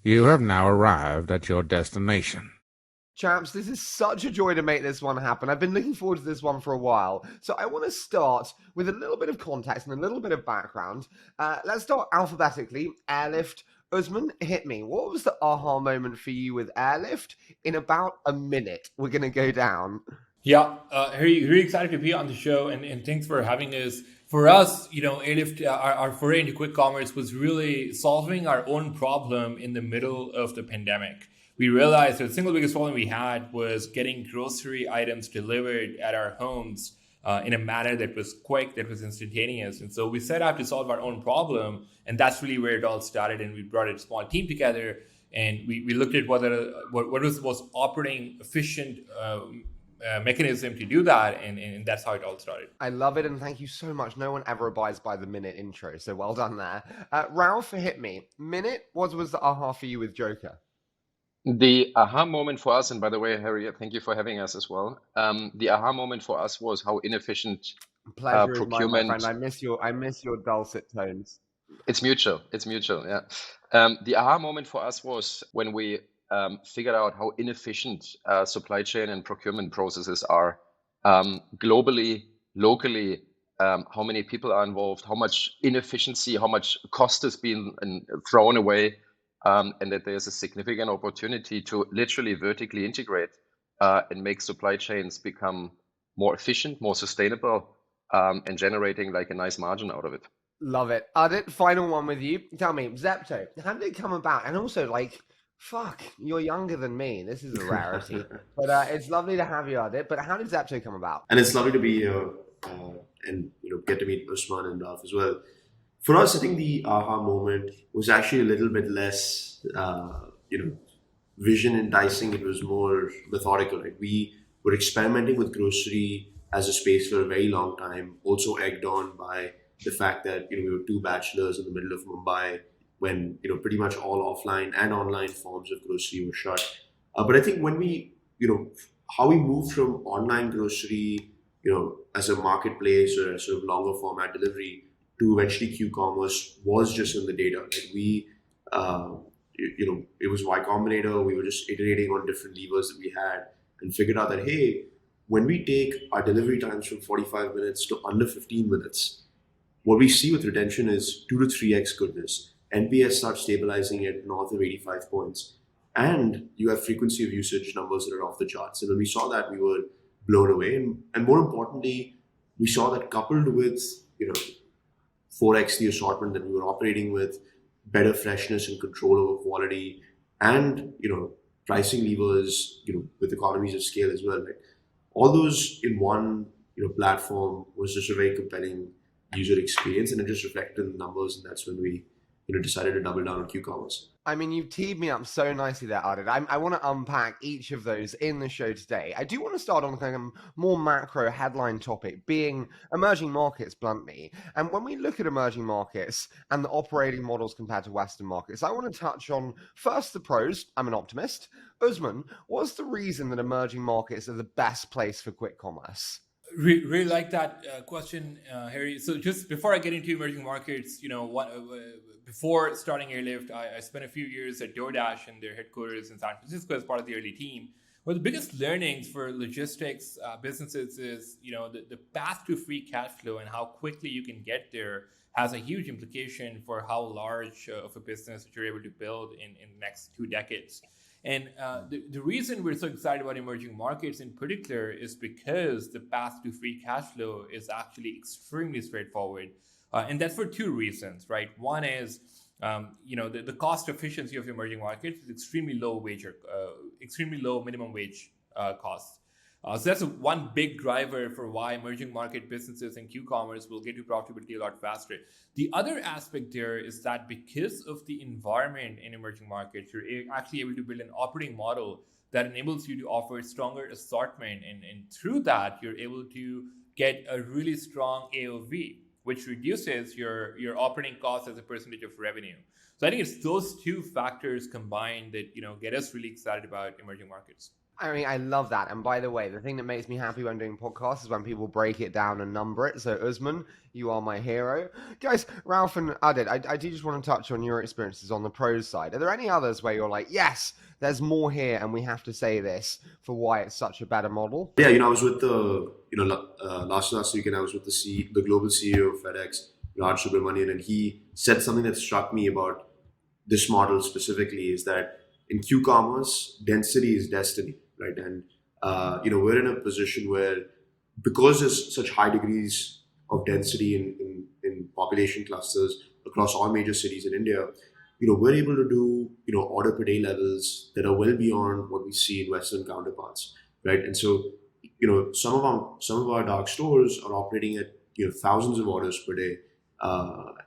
You have now arrived at your destination. Chaps, this is such a joy to make this one happen. I've been looking forward to this one for a while. So I want to start with a little bit of context and a little bit of background. Let's start alphabetically. Airlift. Usman, hit me. What was the aha moment for you with Airlift? In about a minute, we're going to go down. Yeah, very excited to be on the show, and thanks for having us. For us, Airlift, our foray into quick commerce was really solving our own problem in the middle of the pandemic. We realized that the single biggest problem we had was getting grocery items delivered at our homes in a manner that was quick, that was instantaneous. And so we set out to solve our own problem, and that's really where it all started. And we brought a small team together, and we looked at what was the most operating efficient mechanism to do that, and that's how it all started. I love it, and thank you so much. No one ever abides by the minute intro, so well done there. Ralph, hit me. Minute, what was the aha for you with JOKR? The aha moment for us, and by the way, Harry, thank you for having us as well. The aha moment for us was how inefficient Pleasure is mine, my procurement. friend. I miss your dulcet tones. It's mutual. It's mutual. Yeah. The aha moment for us was when we figured out how inefficient supply chain and procurement processes are globally, locally. How many people are involved? How much inefficiency? How much cost is being thrown away? And that there's a significant opportunity to literally vertically integrate and make supply chains become more efficient, more sustainable, and generating like a nice margin out of it. Love it. Ardit, final one with you. Tell me, Zepto, how did it come about? And also, fuck, you're younger than me. This is a rarity. But it's lovely to have you, Ardit. But how did Zepto come about? And it's lovely to be here and get to meet Usman and Ralph as well. For us, I think the aha moment was actually a little bit less, vision enticing. It was more methodical. Right? We were experimenting with grocery as a space for a very long time, also egged on by the fact that we were two bachelors in the middle of Mumbai when pretty much all offline and online forms of grocery were shut. But I think when we how we moved from online grocery as a marketplace or a sort of longer format delivery to eventually Q-commerce was just in the data. Like we, it was Y Combinator. We were just iterating on different levers that we had and figured out that, hey, when we take our delivery times from 45 minutes to under 15 minutes, what we see with retention is 2 to 3x goodness. NPS starts stabilizing at north of 85 points. And you have frequency of usage numbers that are off the charts. And when we saw that, we were blown away. And more importantly, we saw that coupled with, 4x the assortment that we were operating with, better freshness and control over quality, and, pricing levers, with economies of scale as well. Right? All those in one, platform was just a very compelling user experience, and it just reflected in the numbers. And that's when we, decided to double down on Q-commerce. I mean, you've teed me up so nicely there, Ardit. I want to unpack each of those in the show today. I do want to start on kind of a more macro headline topic, being emerging markets, bluntly. And when we look at emerging markets and the operating models compared to Western markets, I want to touch on first the pros. I'm an optimist. Usman, what's the reason that emerging markets are the best place for quick commerce? Really like that question, Harry. So just before I get into emerging markets, before starting Airlift, I spent a few years at DoorDash and their headquarters in San Francisco as part of the early team. One of the biggest learnings for logistics businesses is, the path to free cash flow and how quickly you can get there has a huge implication for how large of a business that you're able to build in the next 2 decades. And the reason we're so excited about emerging markets in particular is because the path to free cash flow is actually extremely straightforward. And that's for 2 reasons, right? One is, the cost efficiency of emerging markets is extremely low minimum wage costs. So that's one big driver for why emerging market businesses and Q-commerce will get to profitability a lot faster. The other aspect there is that because of the environment in emerging markets, you're actually able to build an operating model that enables you to offer stronger assortment. And through that, you're able to get a really strong AOV, which reduces your operating costs as a percentage of revenue. So I think it's those 2 factors combined that get us really excited about emerging markets. I mean, I love that. And by the way, the thing that makes me happy when doing podcasts is when people break it down and number it. So, Usman, you are my hero. Guys, Ralph and Adit, I do just want to touch on your experiences on the pros side. Are there any others where you're like, yes, there's more here and we have to say this for why it's such a better model? Yeah, I was with last weekend I was with the global CEO of FedEx, Raj Subramanian, and he said something that struck me about this model specifically is that in Q-commerce, density is destiny, right? And we're in a position where because there's such high degrees of density in population clusters across all major cities in India, we're able to do order per day levels that are well beyond what we see in Western counterparts, right? And so some of our dark stores are operating at thousands of orders per day,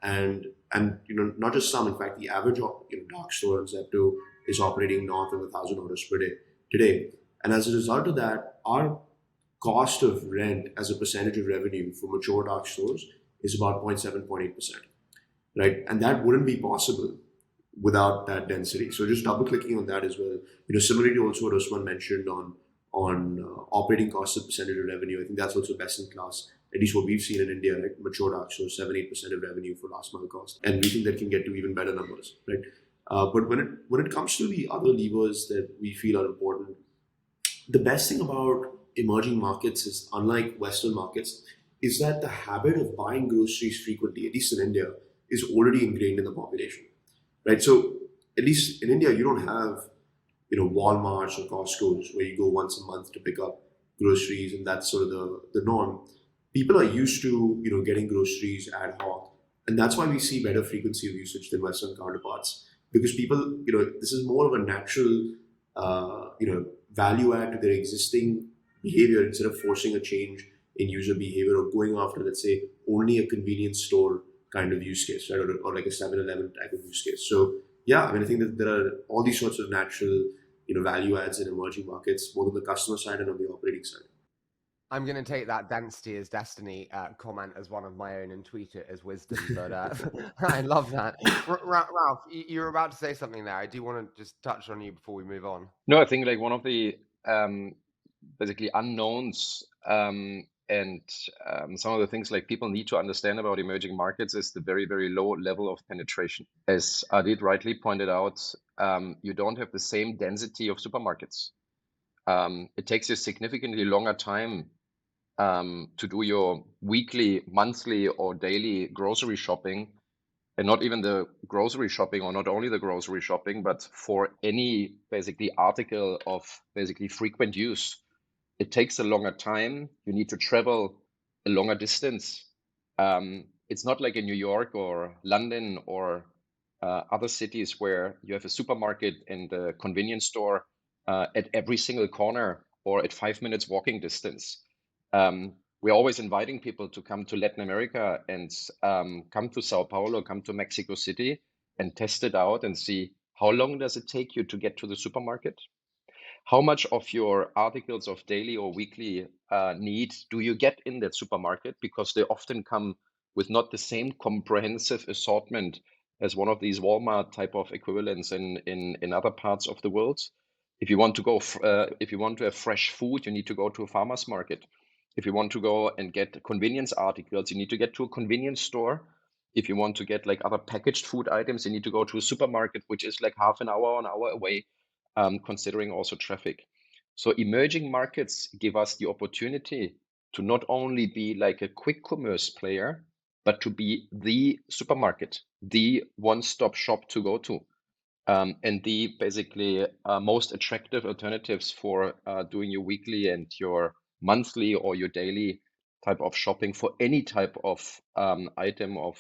and not just some. In fact, the average dark store on Zepto is operating north of 1,000 orders per day today. And as a result of that, our cost of rent as a percentage of revenue for mature dark stores is about 0.7, 0.8%, right? And that wouldn't be possible without that density. So just double clicking on that as well. Similarly to also what Usman mentioned on operating costs as a percentage of revenue, I think that's also best in class. At least what we've seen in India, like mature dark stores, 7-8% of revenue for last mile cost, and we think that can get to even better numbers, right? But when it comes to the other levers that we feel are important, the best thing about emerging markets is, unlike Western markets, is that the habit of buying groceries frequently, at least in India, is already ingrained in the population, right? So at least in India, you don't have Walmarts or Costco's where you go once a month to pick up groceries, and that's sort of the norm. People are used to getting groceries ad hoc, and that's why we see better frequency of usage than Western counterparts, because people this is more of a natural value add to their existing behavior instead of forcing a change in user behavior or going after, let's say, only a convenience store kind of use case, right? Or like a 7-Eleven type of use case. So yeah, I mean, I think that there are all these sorts of natural value adds in emerging markets, both on the customer side and on the operating side. I'm going to take that density is destiny comment as one of my own and tweet it as wisdom. But I love that. Ralph, you're about to say something there. I do want to just touch on you before we move on. No, I think like one of the basically unknowns and some of the things like people need to understand about emerging markets is the very, very low level of penetration. As Adit rightly pointed out, you don't have the same density of supermarkets. It takes you significantly longer time to do your weekly, monthly, or daily grocery shopping, and not even the grocery shopping, or not only the grocery shopping, but for any basically article of basically frequent use. It takes a longer time. You need to travel a longer distance. It's not like in New York or London or other cities where you have a supermarket and a convenience store at every single corner or at 5 minutes walking distance. We're always inviting people to come to Latin America and come to Sao Paulo, come to Mexico City and test it out and see how long does it take you to get to the supermarket? How much of your articles of daily or weekly need do you get in that supermarket? Because they often come with not the same comprehensive assortment as one of these Walmart type of equivalents in other parts of the world. If you want to go, if you want to have fresh food, you need to go to a farmer's market. If you want to go and get convenience articles, you need to get to a convenience store. If you want to get like other packaged food items, you need to go to a supermarket, which is like half an hour away, considering also traffic. So emerging markets give us the opportunity to not only be like a quick commerce player, but to be the supermarket, the one-stop shop to go to. And the basically most attractive alternatives for doing your weekly and your monthly or your daily type of shopping for any type of item of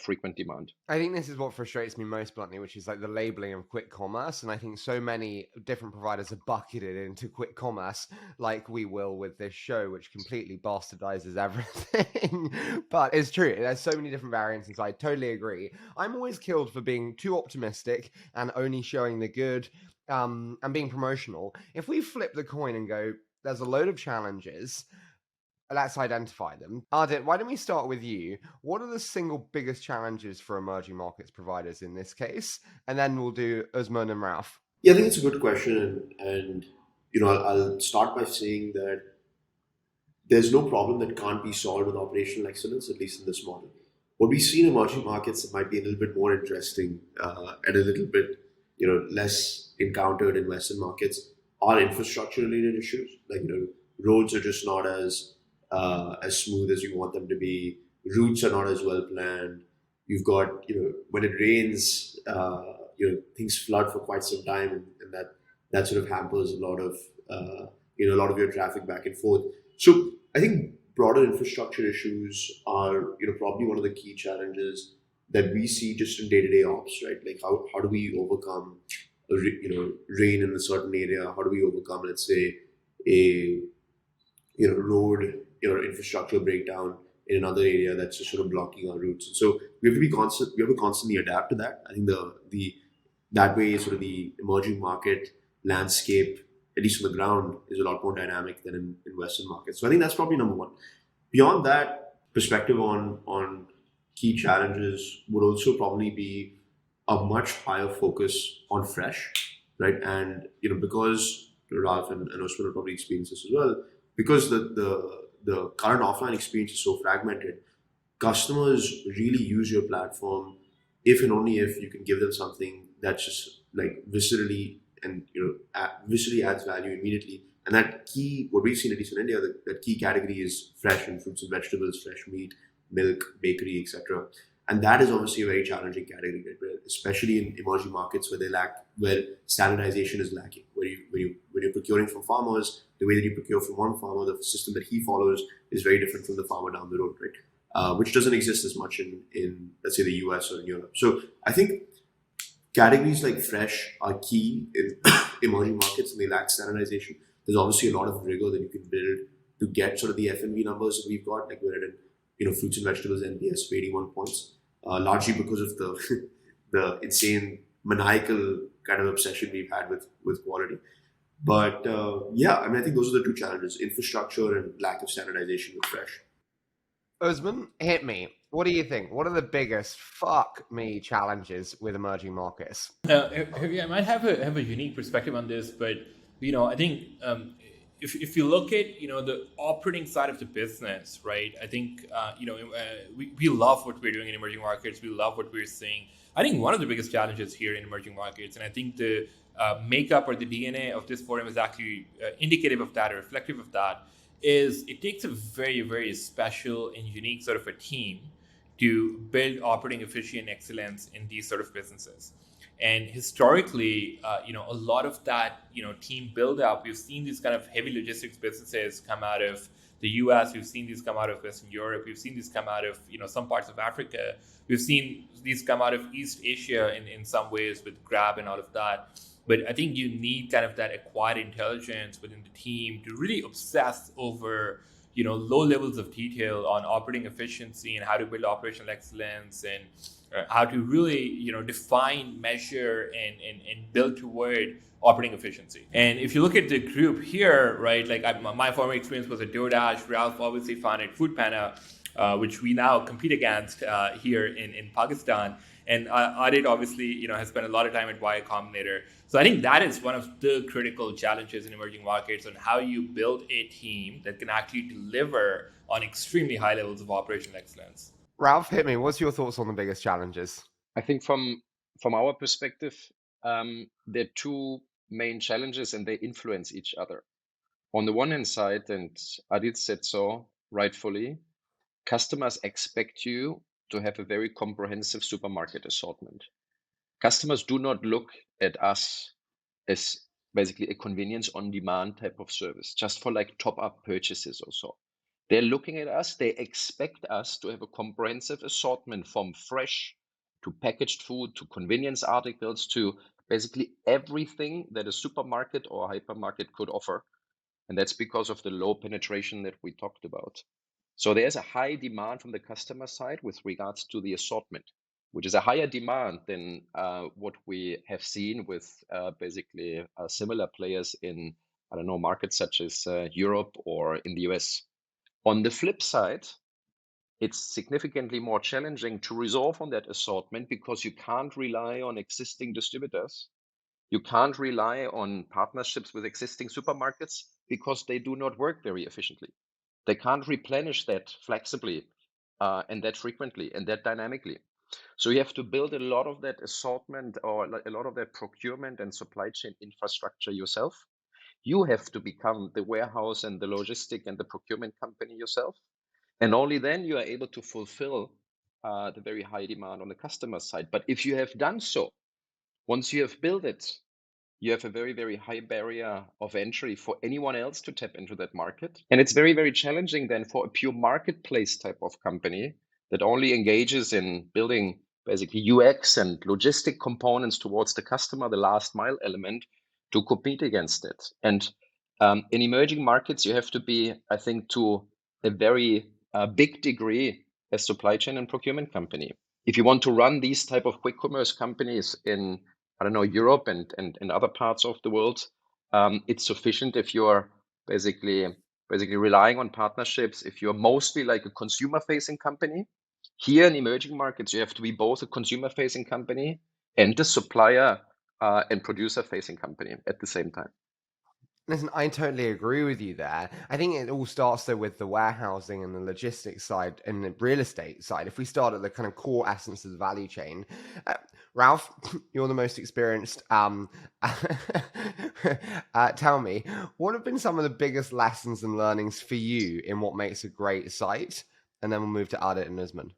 frequent demand. I think this is what frustrates me most bluntly, which is like the labeling of quick commerce. And I think so many different providers are bucketed into quick commerce, like we will with this show, which completely bastardizes everything. But it's true. There's so many different variants, and so I totally agree. I'm always killed for being too optimistic and only showing the good and being promotional. If we flip the coin and go, there's a load of challenges, let's identify them. Ardit, why don't we start with you? What are the single biggest challenges for emerging markets providers in this case? And then we'll do Usman and Ralph. Yeah, I think it's a good question, and I'll start by saying that there's no problem that can't be solved with operational excellence, at least in this model. What we see in emerging markets that might be a little bit more interesting and a little bit, less encountered in Western markets are infrastructure-related issues. Like, roads are just not as smooth as you want them to be. Routes are not as well planned. You've got, when it rains, things flood for quite some time, and that sort of hampers a lot of your traffic back and forth. So I think broader infrastructure issues are, probably one of the key challenges that we see just in day-to-day ops, right? Like how do we overcome, rain in a certain area? How do we overcome, let's say, a road infrastructure breakdown in another area that's just sort of blocking our routes? And so we have to be constant. We have to constantly adapt to that. I think the that way, sort of the emerging market landscape, at least on the ground, is a lot more dynamic than in Western markets. So I think that's probably number one. Beyond that, perspective on key challenges would also probably be a much higher focus on fresh, right? And because Ralph and Usman will probably experience this as well, because the current offline experience is so fragmented, customers really use your platform if and only if you can give them something that's just like viscerally and viscerally adds value immediately. And that key, what we've seen at least in India, that key category is fresh and fruits and vegetables, fresh meat, milk, bakery, etc. And that is obviously a very challenging category, right? Especially in emerging markets where standardization is lacking. When you're procuring from farmers, the way that you procure from one farmer, the system that he follows is very different from the farmer down the road, right? Which doesn't exist as much in let's say the US or in Europe. So I think categories like fresh are key in emerging markets, and they lack standardization. There's obviously a lot of rigor that you can build to get sort of the F&V numbers that we've got, like we're at fruits and vegetables NPS of 81 points, largely because of the the insane maniacal kind of obsession we've had with quality. But yeah, I mean, I think those are the two challenges: infrastructure and lack of standardization with fresh. Usman, hit me. What do you think? What are the biggest fuck me challenges with emerging markets? I might have a unique perspective on this, but I think if you look at the operating side of the business, right? I think we love what we're doing in emerging markets. We love what we're seeing. I think one of the biggest challenges here in emerging markets, and I think the makeup or the DNA of this forum is actually indicative of that or reflective of that, is it takes a very, very special and unique sort of a team to build operating efficiency and excellence in these sort of businesses. And historically, a lot of that, team build up, we've seen these kind of heavy logistics businesses come out of the US, we've seen these come out of Western Europe, we've seen these come out of, some parts of Africa, we've seen these come out of East Asia in some ways with Grab and all of that. But I think you need kind of that acquired intelligence within the team to really obsess over, low levels of detail on operating efficiency and how to build operational excellence and how to really, define, measure, and build toward operating efficiency. And if you look at the group here, right, like my former experience was at DoorDash. Ralph obviously founded Foodpanda, which we now compete against here in Pakistan. And Adit obviously, has spent a lot of time at Y Combinator. So I think that is one of the critical challenges in emerging markets on how you build a team that can actually deliver on extremely high levels of operational excellence. Ralph, hit me. What's your thoughts on the biggest challenges? I think from our perspective, there are two main challenges and they influence each other. On the one hand side, and Adit said so rightfully, customers expect you to have a very comprehensive supermarket assortment. Customers do not look at us as basically a convenience on demand type of service, just for like top up purchases or so. They're looking at us, they expect us to have a comprehensive assortment from fresh to packaged food to convenience articles to basically everything that a supermarket or hypermarket could offer. And that's because of the low penetration that we talked about. So there's a high demand from the customer side with regards to the assortment, which is a higher demand than what we have seen with basically similar players in, markets such as Europe or in the US. On the flip side, it's significantly more challenging to resolve on that assortment because you can't rely on existing distributors You can't rely on partnerships with existing supermarkets because they do not work very efficiently. They can't replenish that flexibly and that frequently and that dynamically. So you have to build a lot of that assortment or a lot of that procurement and supply chain infrastructure yourself. You have to become the warehouse and the logistic and the procurement company yourself. And only then you are able to fulfill the very high demand on the customer side. But if you have done so, once you have built it, you have a very, very high barrier of entry for anyone else to tap into that market. And it's very, very challenging then for a pure marketplace type of company that only engages in building basically UX and logistic components towards the customer, the last mile element, to compete against it. And in emerging markets, you have to be, I think, to a very big degree a supply chain and procurement company. If you want to run these type of quick commerce companies in, I don't know, Europe and other parts of the world, it's sufficient if you're basically relying on partnerships. If you're mostly like a consumer-facing company, here in emerging markets, you have to be both a consumer-facing company and a supplier and producer-facing company at the same time. Listen, I totally agree with you there. I think it all starts though with the warehousing and the logistics side and the real estate side. If we start at the kind of core essence of the value chain, Ralph, you're the most experienced. Tell me, what have been some of the biggest lessons and learnings for you in what makes a great site? And then we'll move to Ardit and Usman.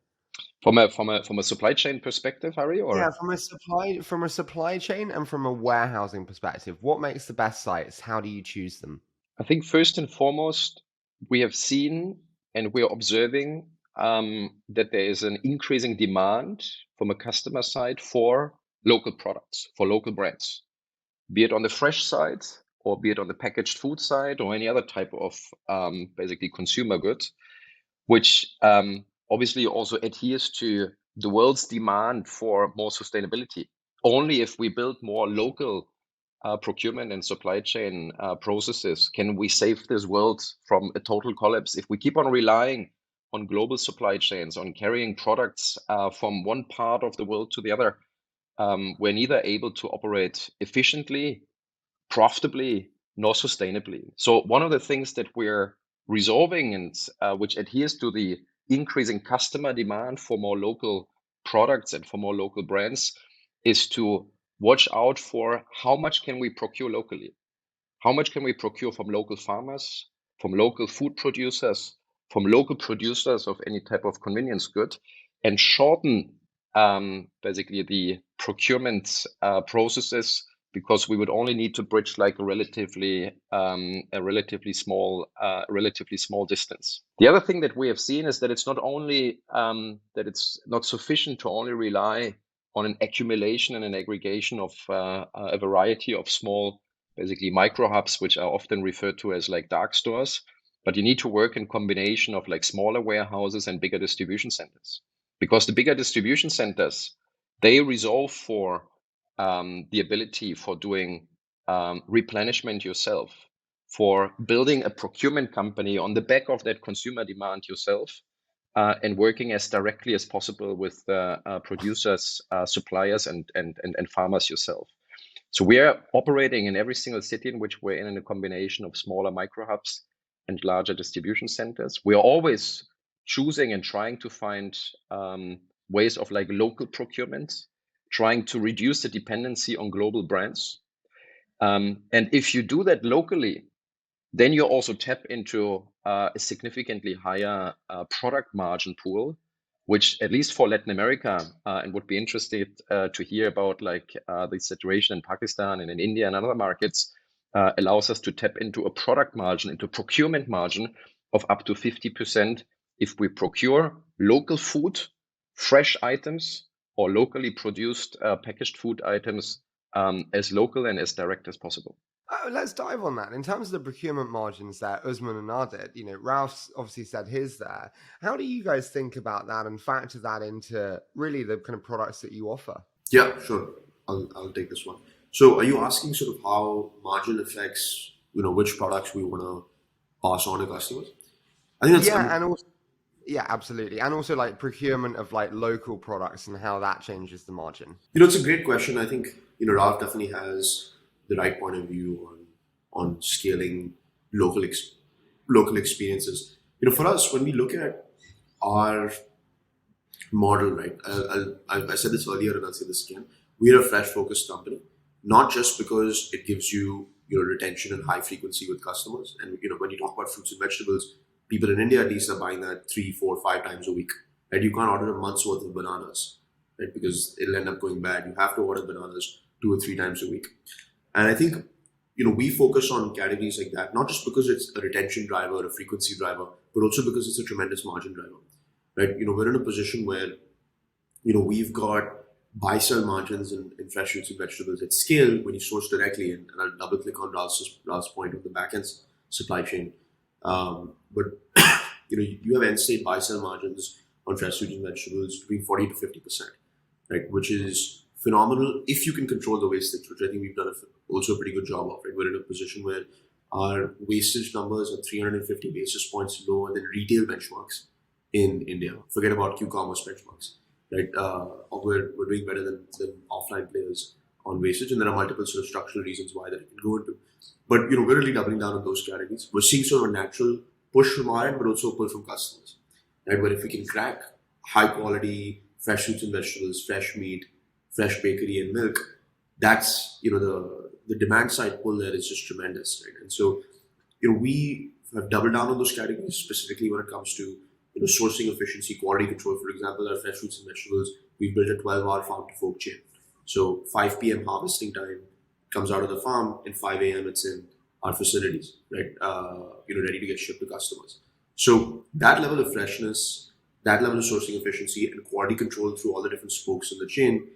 From a supply chain perspective, Harry, or Yeah, from a supply chain and from a warehousing perspective, what makes the best sites? How do you choose them? I think first and foremost, we have seen and we are observing that there is an increasing demand from a customer side for local products, for local brands, be it on the fresh side or be it on the packaged food side or any other type of basically consumer goods, which obviously also adheres to the world's demand for more sustainability. Only if we build more local procurement and supply chain processes can we save this world from a total collapse. If we keep on relying on global supply chains, on carrying products from one part of the world to the other, we're neither able to operate efficiently, profitably, nor sustainably. So one of the things that we're resolving and which adheres to the increasing customer demand for more local products and for more local brands is to watch out for how much can we procure locally? How much can we procure from local farmers, from local food producers, from local producers of any type of convenience good, and shorten basically the procurement processes, because we would only need to bridge like a relatively small distance. The other thing that we have seen is that it's not only that it's not sufficient to only rely on an accumulation and an aggregation of a variety of small, basically micro hubs, which are often referred to as like dark stores, but you need to work in combination of like smaller warehouses and bigger distribution centers, because the bigger distribution centers, they resolve for the ability for doing replenishment yourself, for building a procurement company on the back of that consumer demand yourself, and working as directly as possible with producers, suppliers, and farmers yourself. So we are operating in every single city in which we're in a combination of smaller micro hubs and larger distribution centers. We are always choosing and trying to find ways of like local procurement, trying to reduce the dependency on global brands. And if you do that locally, then you also tap into a significantly higher product margin pool, which at least for Latin America, and would be interested to hear about like the situation in Pakistan and in India and other markets, allows us to tap into a product margin, into procurement margin of up to 50% if we procure local food, fresh items, or locally produced packaged food items as local and as direct as possible. Let's dive on that. In terms of the procurement margins there, Usman and Ardit, Ralph's obviously said his there. How do you guys think about that and factor that into really the kind of products that you offer? Yeah, sure. I'll take this one. So are you asking sort of how margin affects, which products we want to pass on to customers? I think that's... Yeah, and also... Yeah, absolutely. And also like procurement of like local products and how that changes the margin. It's a great question. I think Ralph definitely has the right point of view on scaling local local experiences. For us, when we look at our model, right? I said this earlier, and I'll say this again. We're a fresh focused company, not just because it gives you retention and high frequency with customers. And when you talk about fruits and vegetables, people in India at least are buying that 3, 4, 5 times a week. And you can't order a month's worth of bananas, right? Because it'll end up going bad. You have to order bananas 2 or 3 times a week. And I think we focus on categories like that, not just because it's a retention driver or a frequency driver, but also because it's a tremendous margin driver, right? We're in a position where we've got buy sell margins in fresh fruits and vegetables at scale when you source directly, and I'll double click on Ralph's point on the back end supply chain. But you have end state buy sell margins on fresh fruits and vegetables between 40 to 50%, right? Which is phenomenal if you can control the wastage, which I think we've done also a pretty good job of. Right, we're in a position where our wastage numbers are 350 basis points lower than retail benchmarks in India. Forget about Q-commerce benchmarks, right? We're doing better than offline players on wastage, and there are multiple sort of structural reasons why that it can go into. But we're really doubling down on those categories. We're seeing sort of a natural push from our end, but also a pull from customers, right? But if we can crack high quality fresh fruits and vegetables, fresh meat, fresh bakery and milk, that's the demand side pull there is just tremendous, right? And so we have doubled down on those categories specifically when it comes to sourcing efficiency, quality control. For example, our fresh fruits and vegetables, we've built a 12-hour farm to fork chain. So 5 p.m. harvesting time comes out of the farm, and 5 a.m. it's in our facilities, right? Ready to get shipped to customers. So that level of freshness, that level of sourcing efficiency, and quality control through all the different spokes in the chain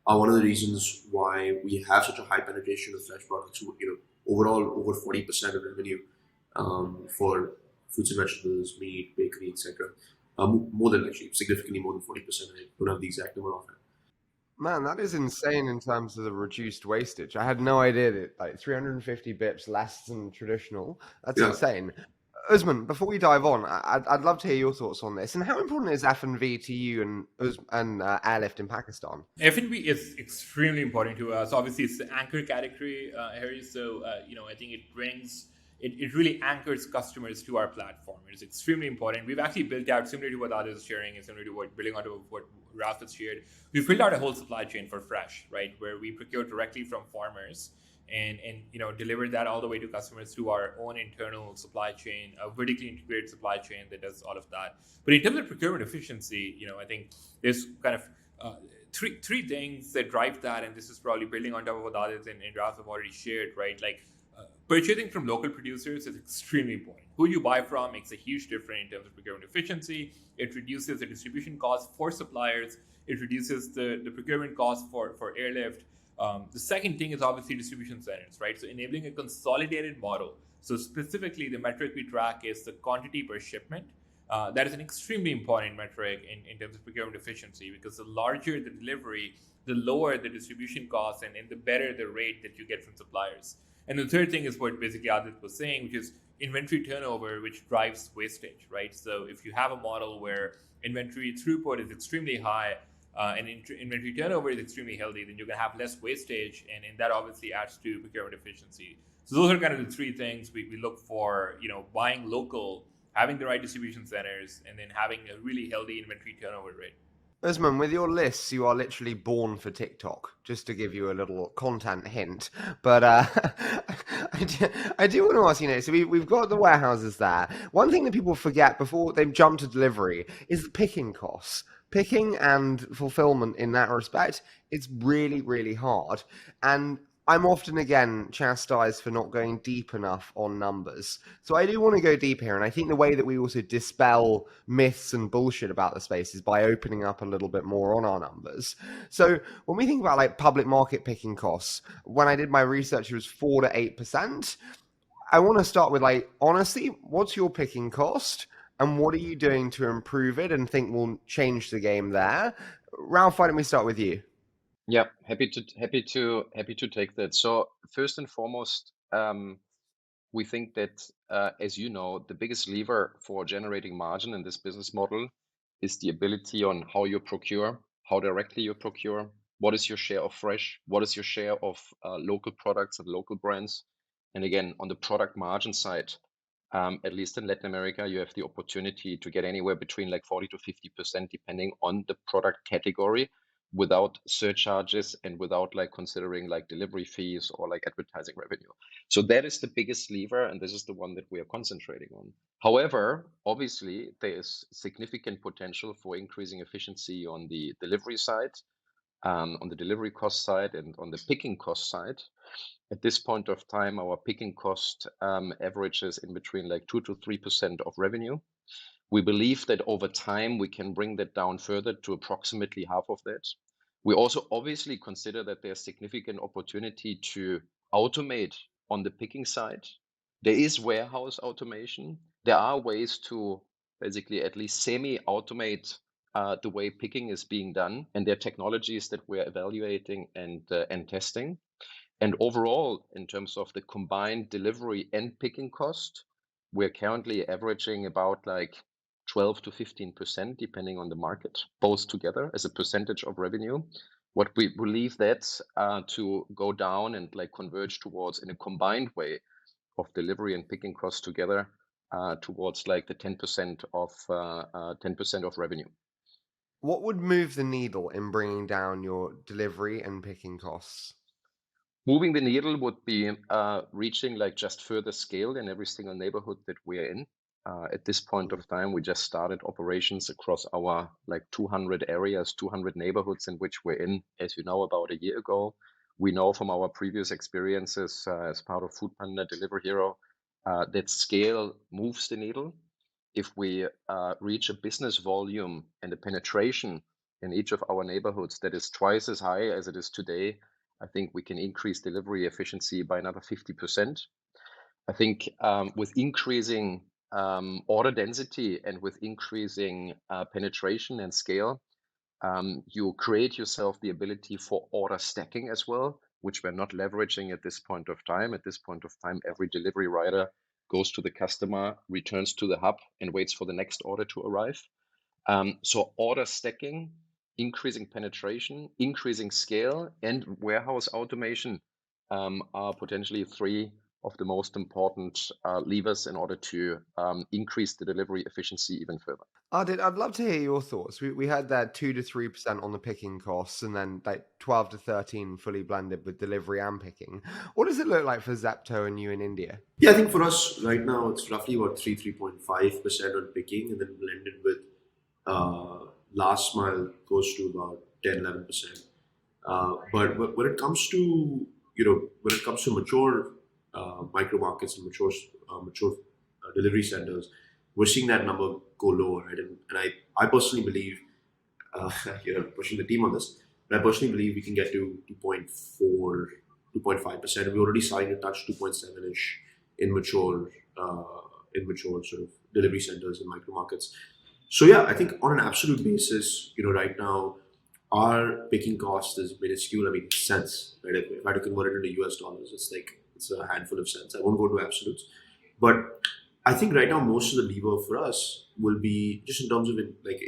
are one of the reasons why we have such a high penetration of fresh products. Overall, over 40% of revenue for fruits and vegetables, meat, bakery, etc. More than actually, significantly more than 40%. I don't have the exact number offhand. Man, that is insane in terms of the reduced wastage. I had no idea that like 350 bips less than traditional. That's insane. Usman, before we dive on, I'd love to hear your thoughts on this. And how important is F&V to you and Airlift in Pakistan? F&V is extremely important to us. Obviously, it's the anchor category, Harry. So, I think it really anchors customers to our platform. It's extremely important. We've actually built out, similar to what others are sharing, and similar to building on what Ralph has shared, we've built out a whole supply chain for fresh, right? Where we procure directly from farmers and deliver that all the way to customers through our own internal supply chain, a vertically integrated supply chain that does all of that. But in terms of procurement efficiency, I think there's kind of three things that drive that, and this is probably building on top of what others and Ralph have already shared, right? Like purchasing from local producers is extremely important. Who you buy from makes a huge difference in terms of procurement efficiency. It reduces the distribution costs for suppliers. It reduces the procurement costs for Airlift. The second thing is obviously distribution centers, right? So enabling a consolidated model. So specifically, the metric we track is the quantity per shipment. That is an extremely important metric in terms of procurement efficiency, because the larger the delivery, the lower the distribution costs, and the better the rate that you get from suppliers. And the third thing is what basically Adit was saying, which is inventory turnover, which drives wastage, right? So if you have a model where inventory throughput is extremely high and inventory turnover is extremely healthy, then you're going to have less wastage, and that obviously adds to procurement efficiency. So those are kind of the three things we look for, buying local, having the right distribution centers, and then having a really healthy inventory turnover rate. Usman, with your lists, you are literally born for TikTok, just to give you a little content hint. But I do want to ask, so we've got the warehouses there. One thing that people forget before they jump to delivery is the picking costs. Picking and fulfillment in that respect, it's really, really hard. And I'm often, again, chastised for not going deep enough on numbers. So I do want to go deep here. And I think the way that we also dispel myths and bullshit about the space is by opening up a little bit more on our numbers. So when we think about like public market picking costs, when I did my research, it was 4 to 8%. I want to start with, like, honestly, what's your picking cost? And what are you doing to improve it and think will change the game there? Ralph, why don't we start with you? Yeah, happy to take that. So first and foremost, we think that, as you know, the biggest lever for generating margin in this business model is the ability on how you procure, how directly you procure, what is your share of fresh, what is your share of local products and local brands. And again, on the product margin side, at least in Latin America, you have the opportunity to get anywhere between like 40 to 50%, depending on the product category, without surcharges and without like considering like delivery fees or like advertising revenue. So that is the biggest lever, and this is the one that we are concentrating on. However, obviously, there is significant potential for increasing efficiency on the delivery side, on the delivery cost side, and on the picking cost side. At this point of time, our picking cost averages in between like 2 to 3% of revenue. We believe that over time we can bring that down further to approximately half of that. We also obviously consider that there's significant opportunity to automate on the picking side. There is warehouse automation. There are ways to basically at least semi-automate the way picking is being done, and there are technologies that we're evaluating and testing. And overall, in terms of the combined delivery and picking cost, we're currently averaging about like 12 to 15%, depending on the market, both together as a percentage of revenue. What we believe that's to go down and like converge towards in a combined way of delivery and picking costs together towards like the 10% of revenue. What would move the needle in bringing down your delivery and picking costs? Moving the needle would be reaching like just further scale in every single neighborhood that we're in. At this point of time, we just started operations across our like 200 areas, 200 neighborhoods in which we're in, as you know, about a year ago. We know from our previous experiences as part of Foodpanda Delivery Hero that scale moves the needle. If we reach a business volume and a penetration in each of our neighborhoods that is twice as high as it is today, I think we can increase delivery efficiency by another 50%. I think with increasing order density and with increasing penetration and scale, you create yourself the ability for order stacking as well, which we're not leveraging at this point of time. At this point of time, every delivery rider goes to the customer, returns to the hub, and waits for the next order to arrive. So order stacking, increasing penetration, increasing scale, and warehouse automation are potentially three of the most important levers in order to increase the delivery efficiency even further. Ardit, I'd love to hear your thoughts. We had that 2 to 3% on the picking costs, and then like 12 to 13 fully blended with delivery and picking. What does it look like for Zepto and you in India? Yeah, I think for us right now it's roughly about 3.5% on picking, and then blended with last mile goes to about 10-11%. But when it comes to mature micro markets and mature delivery centers, we're seeing that number go lower, right? And I personally believe, pushing the team on this, but I personally believe we can get to 2.4, 2.5%. We're already starting to touch 2.7-ish in mature sort of delivery centers and micro markets. So yeah, I think on an absolute basis, right now our picking cost is minuscule. I mean, cents, right? If I had to convert it into US dollars, it's a handful of cents. I won't go to absolutes, but I think right now most of the lever for us will be just in terms of it, like,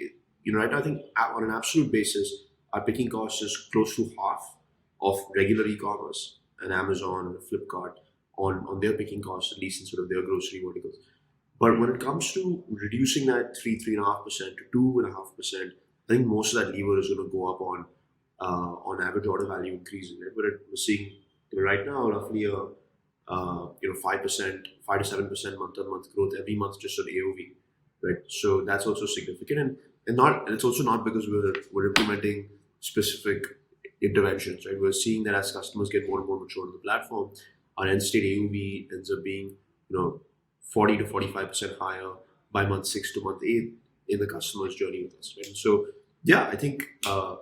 right now I think on an absolute basis, our picking cost is close to half of regular e-commerce and Amazon and Flipkart on their picking costs, at least in sort of their grocery verticals. But when it comes to reducing that 3.5% to 2.5%, I think most of that lever is going to go up on average order value increasing. Right? We're seeing right now roughly a 5%, 5 to 7% month-on-month growth every month just on AOV, right? So that's also significant, and it's also not because we're implementing specific interventions, right? We're seeing that as customers get more and more mature on the platform, our end state AOV ends up being 40 to 45% higher by month 6 to month 8 in the customer's journey with us, right? And so yeah, I think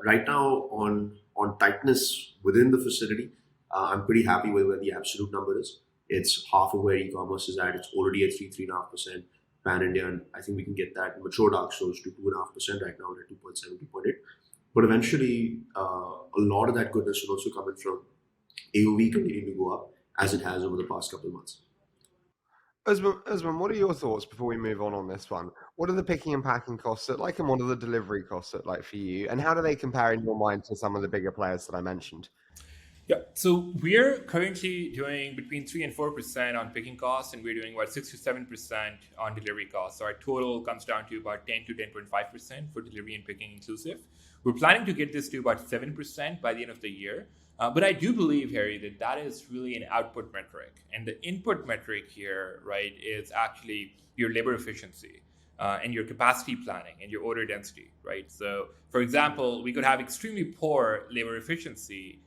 right now on tightness within the facility, I'm pretty happy with where the absolute number is. It's half of where e-commerce is at. It's already at 3.5% pan India, and I think we can get that mature dark stores to 2.5%. Right now we're at 2.7, 2.8. But eventually, a lot of that goodness will also come in from AOV continuing to go up as it has over the past couple of months. Usman, what are your thoughts before we move on this one? What do the picking and packing costs look like, and what do the delivery costs look like for you? And how do they compare in your mind to some of the bigger players that I mentioned? Yeah, so we're currently doing between 3 and 4% on picking costs, and we're doing about 6 to 7% on delivery costs. So our total comes down to about 10 to 10.5% for delivery and picking inclusive. We're planning to get this to about 7% by the end of the year. But I do believe, Harry, that is really an output metric. And the input metric here, right, is actually your labor efficiency. And your capacity planning and your order density, right? So, for example, we could have extremely poor labor efficiency,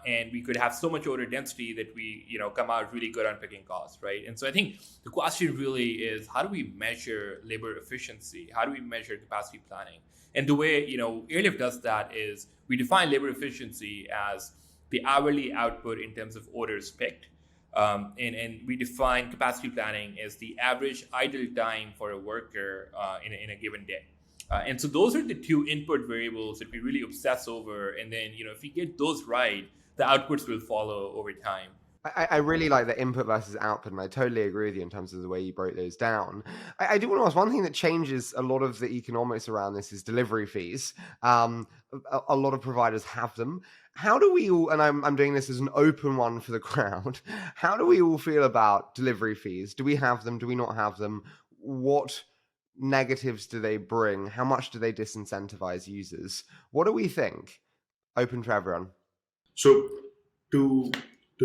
and we could have so much order density that we, come out really good on picking costs, right? And so I think the question really is, how do we measure labor efficiency? How do we measure capacity planning? And the way, Airlift does that is we define labor efficiency as the hourly output in terms of orders picked. And we define capacity planning as the average idle time for a worker in a given day. And so those are the two input variables that we really obsess over. And then, if we get those right, the outputs will follow over time. I really like the input versus output, and I totally agree with you in terms of the way you broke those down. I do want to ask, one thing that changes a lot of the economics around this is delivery fees. A lot of providers have them. How do we all, and I'm doing this as an open one for the crowd, how do we all feel about delivery fees? Do we have them? Do we not have them? What negatives do they bring? How much do they disincentivize users? What do we think? Open to everyone. So to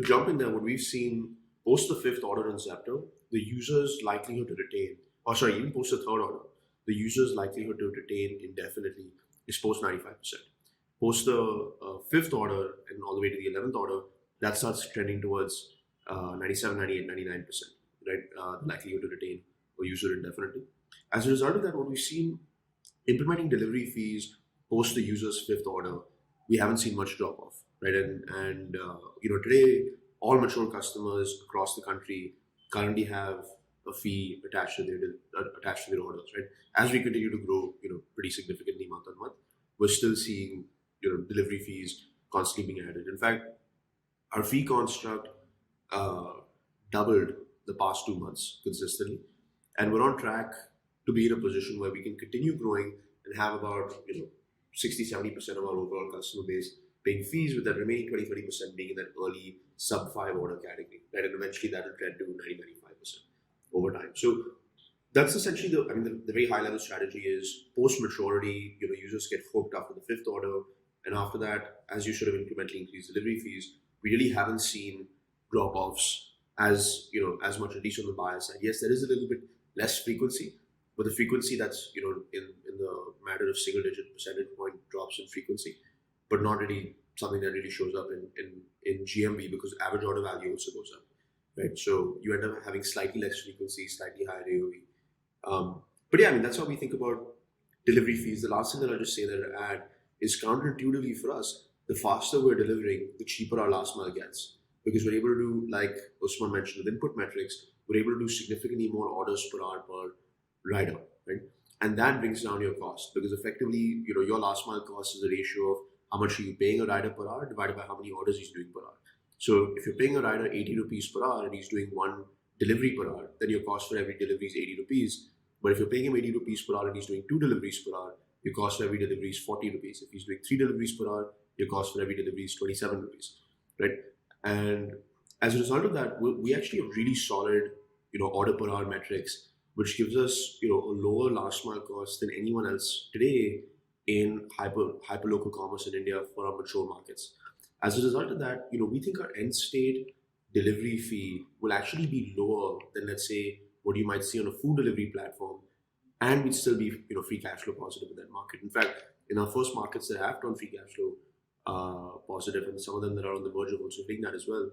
jump in there, what we've seen post the fifth order in Zepto, the user's likelihood to retain, even post the third order, the user's likelihood to retain indefinitely is post 95%. Post the fifth order and all the way to the 11th order, that starts trending towards 97, 98, 99%, right? The likelihood to retain a user indefinitely. As a result of that, what we've seen implementing delivery fees post the user's fifth order, we haven't seen much drop off, right? And today, all mature customers across the country currently have a fee attached to their orders, right? As we continue to grow, pretty significantly month on month, we're still seeing delivery fees constantly being added. In fact, our fee construct doubled the past 2 months consistently, and we're on track to be in a position where we can continue growing and have about 60-70% of our overall customer base paying fees, with that remaining 20-30% being in that early sub 5 order category, right? And eventually that will trend to 90-95% over time. So that's essentially the very high level strategy is post maturity, users get hooked after the fifth order, and after that, as you sort of incrementally increase delivery fees, we really haven't seen drop offs as much, at least on the buyer side. Yes, there is a little bit less frequency, but the frequency that's in the matter of single digit percentage point drops in frequency, but not really something that really shows up in GMV, because average order value also goes up, right? So you end up having slightly less frequency, slightly higher AOV. But yeah, that's how we think about delivery fees. The last thing that I'll just say that I'll add is, counterintuitively for us, the faster we're delivering, the cheaper our last mile gets, because we're able to do, like Usman mentioned with input metrics, we're able to do significantly more orders per hour per rider, right? And that brings down your cost, because effectively, your last mile cost is a ratio of how much are you paying a rider per hour divided by how many orders he's doing per hour. So if you're paying a rider 80 rupees per hour and he's doing 1 delivery per hour, then your cost for every delivery is 80 rupees. But if you're paying him 80 rupees per hour and he's doing 2 deliveries per hour, your cost for every delivery is 40 rupees. If he's doing 3 deliveries per hour, your cost for every delivery is 27 rupees, right? And as a result of that, we actually have really solid, order per hour metrics, which gives us, a lower last mile cost than anyone else today in hyper local commerce in India for our mature markets. As a result of that, we think our end state delivery fee will actually be lower than, let's say, what you might see on a food delivery platform, and we'd still be, free cash flow positive in that market. In fact, in our first markets that have turned free cash flow positive, and some of them that are on the verge of also hitting that as well,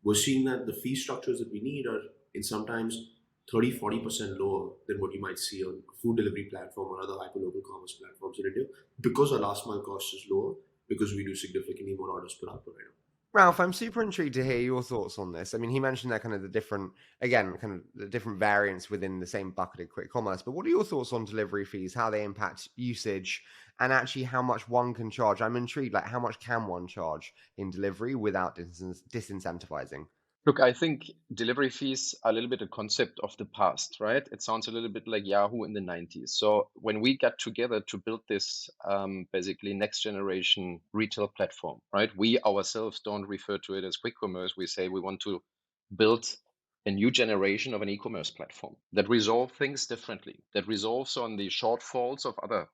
we're seeing that the fee structures that we need are in sometimes 30-40% lower than what you might see on a food delivery platform or other hyperlocal commerce platforms in India, because our last mile cost is lower, because we do significantly more orders per hour per item. Ralph, I'm super intrigued to hear your thoughts on this. He mentioned that kind of the different variants within the same bucket of quick commerce, but what are your thoughts on delivery fees, how they impact usage, and actually how much one can charge? I'm intrigued, how much can one charge in delivery without disincentivizing? Look, I think delivery fees are a little bit a concept of the past, right? It sounds a little bit like Yahoo in the 90s. So when we got together to build this basically next generation retail platform, right? We ourselves don't refer to it as quick commerce. We say we want to build a new generation of an e-commerce platform that resolve things differently, that resolves on the shortfalls of other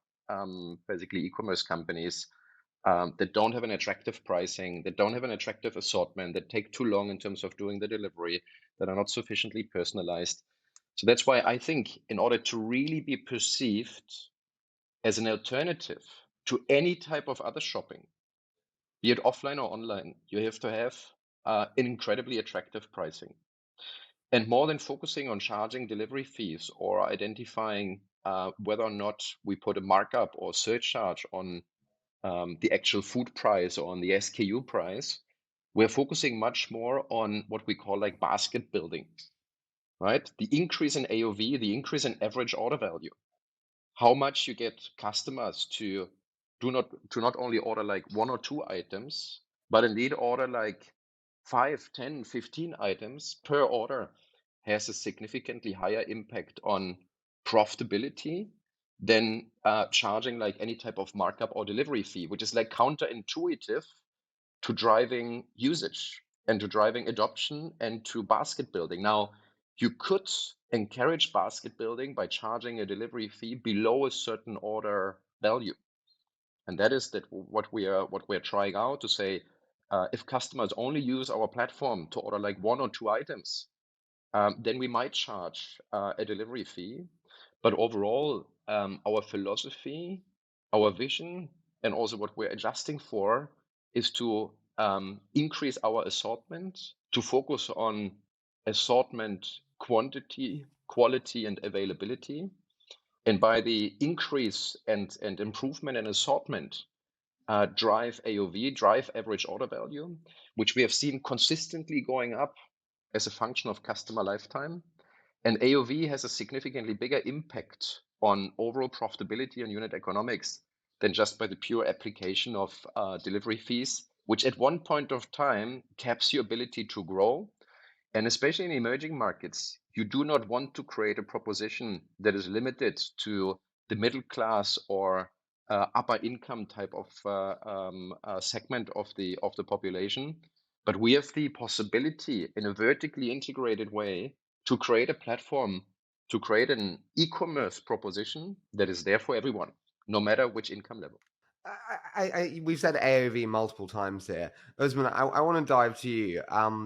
basically e-commerce companies that don't have an attractive pricing, that don't have an attractive assortment, that take too long in terms of doing the delivery, that are not sufficiently personalized. So that's why I think in order to really be perceived as an alternative to any type of other shopping, be it offline or online, you have to have an incredibly attractive pricing. And more than focusing on charging delivery fees or identifying whether or not we put a markup or surcharge on the actual food price or on the SKU price, we're focusing much more on what we call like basket building, right? The increase in AOV, the increase in average order value, how much you get customers to not only order like 1 or 2 items, but indeed order like 5, 10, 15 items per order has a significantly higher impact on profitability than charging like any type of markup or delivery fee, which is like counterintuitive to driving usage and to driving adoption and to basket building. Now, you could encourage basket building by charging a delivery fee below a certain order value. And that is what we're trying out to say, if customers only use our platform to order like 1 or 2 items, then we might charge a delivery fee. But overall, our philosophy, our vision, and also what we're adjusting for is to increase our assortment, to focus on assortment quantity, quality, and availability. And by the increase and improvement in assortment, drive AOV, drive average order value, which we have seen consistently going up as a function of customer lifetime. And AOV has a significantly bigger impact on overall profitability and unit economics than just by the pure application of delivery fees, which at one point of time caps your ability to grow. And especially in emerging markets, you do not want to create a proposition that is limited to the middle class or upper income type of segment of the population. But we have the possibility in a vertically integrated way to create a platform, to create an e-commerce proposition that is there for everyone, no matter which income level. We've said AOV multiple times here. Usman, I want to dive to you.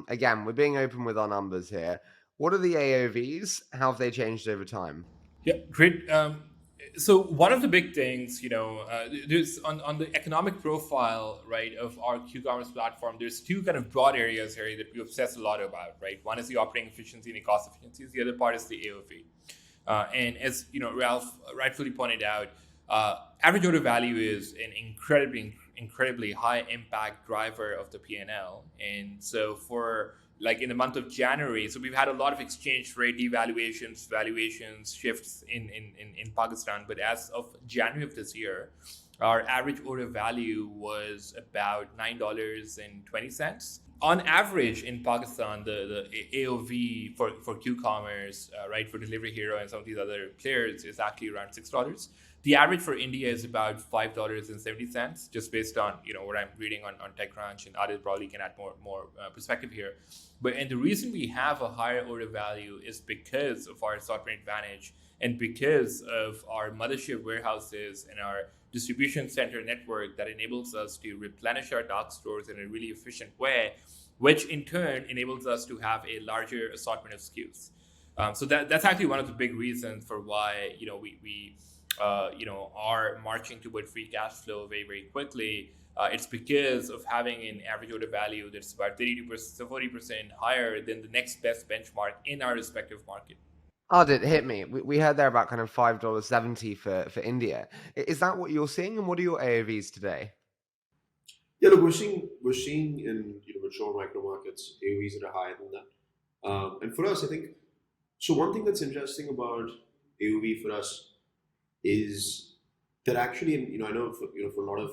Again, we're being open with our numbers here. What are the AOVs? How have they changed over time? Yeah, great. So one of the big things, there's on the economic profile, right, of our Q-commerce platform, there's 2 kind of broad areas here that we obsess a lot about, right? One is the operating efficiency and the cost efficiencies. The other part is the AOV. And as Ralph rightfully pointed out, average order value is an incredibly high impact driver of the P&L. And so for like in the month of January, so we've had a lot of exchange rate devaluations, valuations, shifts in Pakistan. But as of January of this year, our average order value was about $9.20. On average in Pakistan, the AOV for Q-commerce, right, for Delivery Hero and some of these other players is actually around $6. The average for India is about $5.70, just based on what I'm reading on TechCrunch, and Adil probably can add more perspective here. And the reason we have a higher order value is because of our assortment advantage and because of our mothership warehouses and our distribution center network that enables us to replenish our dark stores in a really efficient way, which in turn enables us to have a larger assortment of SKUs. So that's actually one of the big reasons for why we are marching toward free cash flow very, very quickly. It's because of having an average order value that's about 30% to 40% higher than the next best benchmark in our respective market. Ardit, hit me. We heard there about kind of $5.70 for India. Is that what you're seeing, and what are your AOVs today? Yeah, look, we're seeing in mature micro markets AOVs that are higher than that. And for us, I think so. One thing that's interesting about AOV for us is that actually, I know for a lot of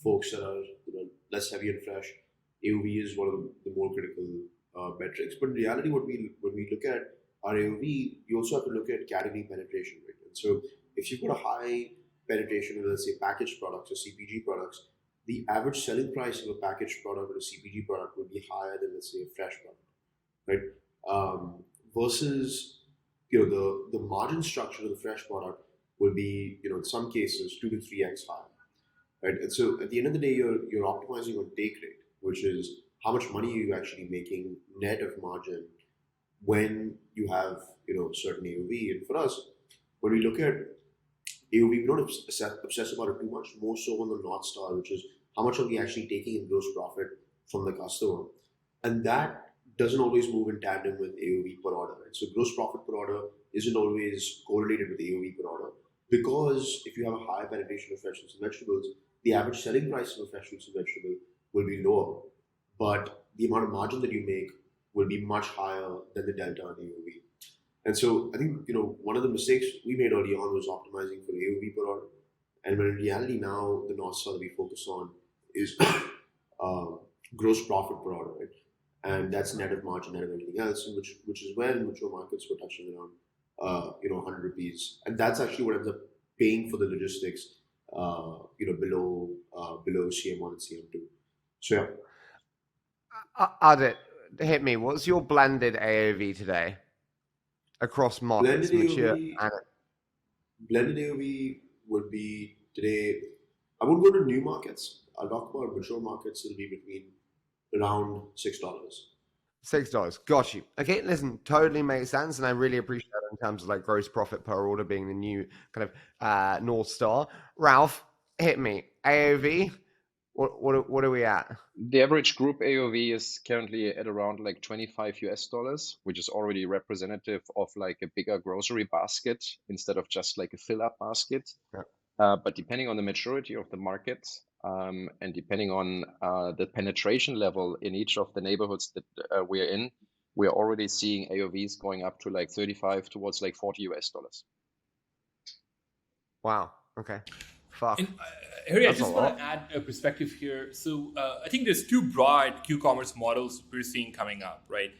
folks that are less heavy and fresh, AOV is one of the more critical metrics. But in reality, when we look at our AOV, you also have to look at category penetration, right? And so if you've got a high penetration of, let's say, packaged products or CPG products, the average selling price of a packaged product or a CPG product would be higher than, let's say, a fresh product, right? Versus, the margin structure of the fresh product will be, in some cases, 2 to 3x higher, right? And so at the end of the day, you're optimizing on take rate, which is how much money are you actually making net of margin when you have, certain AOV. And for us, when we look at AOV, we don't obsess about it too much, more so on the North Star, which is how much are we actually taking in gross profit from the customer. And that doesn't always move in tandem with AOV per order, right? So gross profit per order isn't always correlated with AOV per order, because if you have a higher penetration of fresh fruits and vegetables, the average selling price of a fresh fruits and vegetable will be lower, but the amount of margin that you make will be much higher than the delta on AOV. And so I think, one of the mistakes we made early on was optimizing for AOV per order. And when in reality now, the North Star that we focus on is gross profit per order, right? And that's net of margin, net of anything else, and which is where in mature markets we're touching around 100 rupees, and that's actually what ends up paying for the logistics, below CM1 and CM2. So yeah. Adit, hit me. What's your blended AOV today across markets, mature and blended AOV would be today. I won't go to new markets. I'll talk about mature markets. It'll be between around $6. $6. Got you. Okay, listen, totally makes sense, and I really appreciate it in terms of like gross profit per order being the new kind of North Star. Ralph, hit me. AOV, what are we at? The average group AOV is currently at around like $25, which is already representative of like a bigger grocery basket instead of just like a fill-up basket. Yeah. But depending on the maturity of the market, and depending on the penetration level in each of the neighborhoods that we're in, we're already seeing AOVs going up to like 35 towards like $40. Wow. Okay. Fuck. And, Harry, That's I just a want lot. to add a perspective here. So I think there's two broad Q-commerce models we're seeing coming up, right?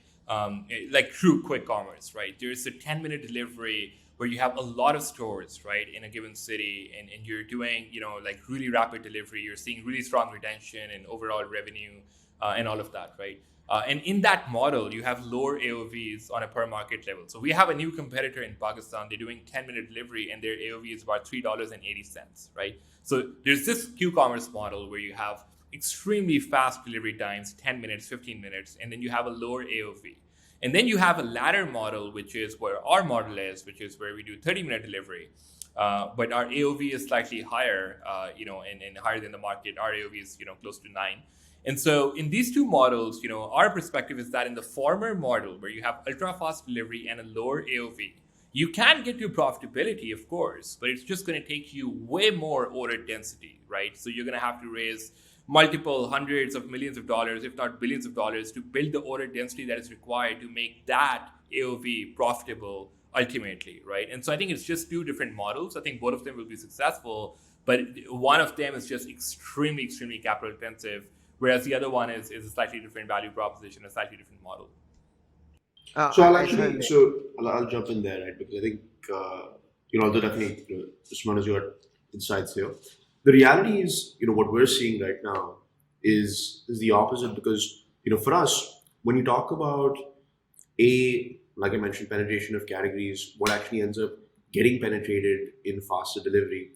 Like true quick commerce, right? There's a 10-minute delivery where you have a lot of stores, right, in a given city, and you're doing, like really rapid delivery. You're seeing really strong retention and overall revenue and all of that, right? And in that model, you have lower AOVs on a per market level. So we have a new competitor in Pakistan. They're doing 10-minute delivery, and their AOV is about $3.80, right? So there's this Q-commerce model where you have extremely fast delivery times, 10 minutes, 15 minutes, and then you have a lower AOV. And then you have a ladder model, which is where our model is, which is where we do 30-minute delivery. But our AOV is slightly higher, and higher than the market. Our AOV is, close to 9. And so in these two models, our perspective is that in the former model, where you have ultra-fast delivery and a lower AOV, you can get to profitability, of course, but it's just going to take you way more order density, right? So you're going to have to raise multiple hundreds of millions of dollars, if not billions of dollars, to build the order density that is required to make that AOV profitable ultimately, right? And so I think it's just two different models. I think both of them will be successful, but one of them is just extremely, extremely capital intensive, whereas the other one is a slightly different value proposition, a slightly different model. So I'll jump in there, right? Because I think although definitely Usman has got insights here. The reality is, what we're seeing right now is the opposite, because for us, when you talk about like I mentioned, penetration of categories, what actually ends up getting penetrated in faster delivery,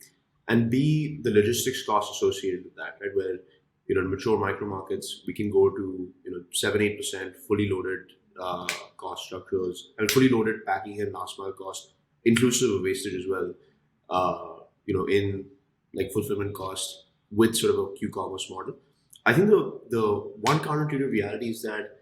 and B, the logistics costs associated with that, right? Where in mature micro markets, we can go to 7-8% fully loaded cost structures and fully loaded packing and last mile cost, inclusive of wastage as well. In like fulfillment cost with sort of a Q-commerce model. I think the one counterintuitive reality is that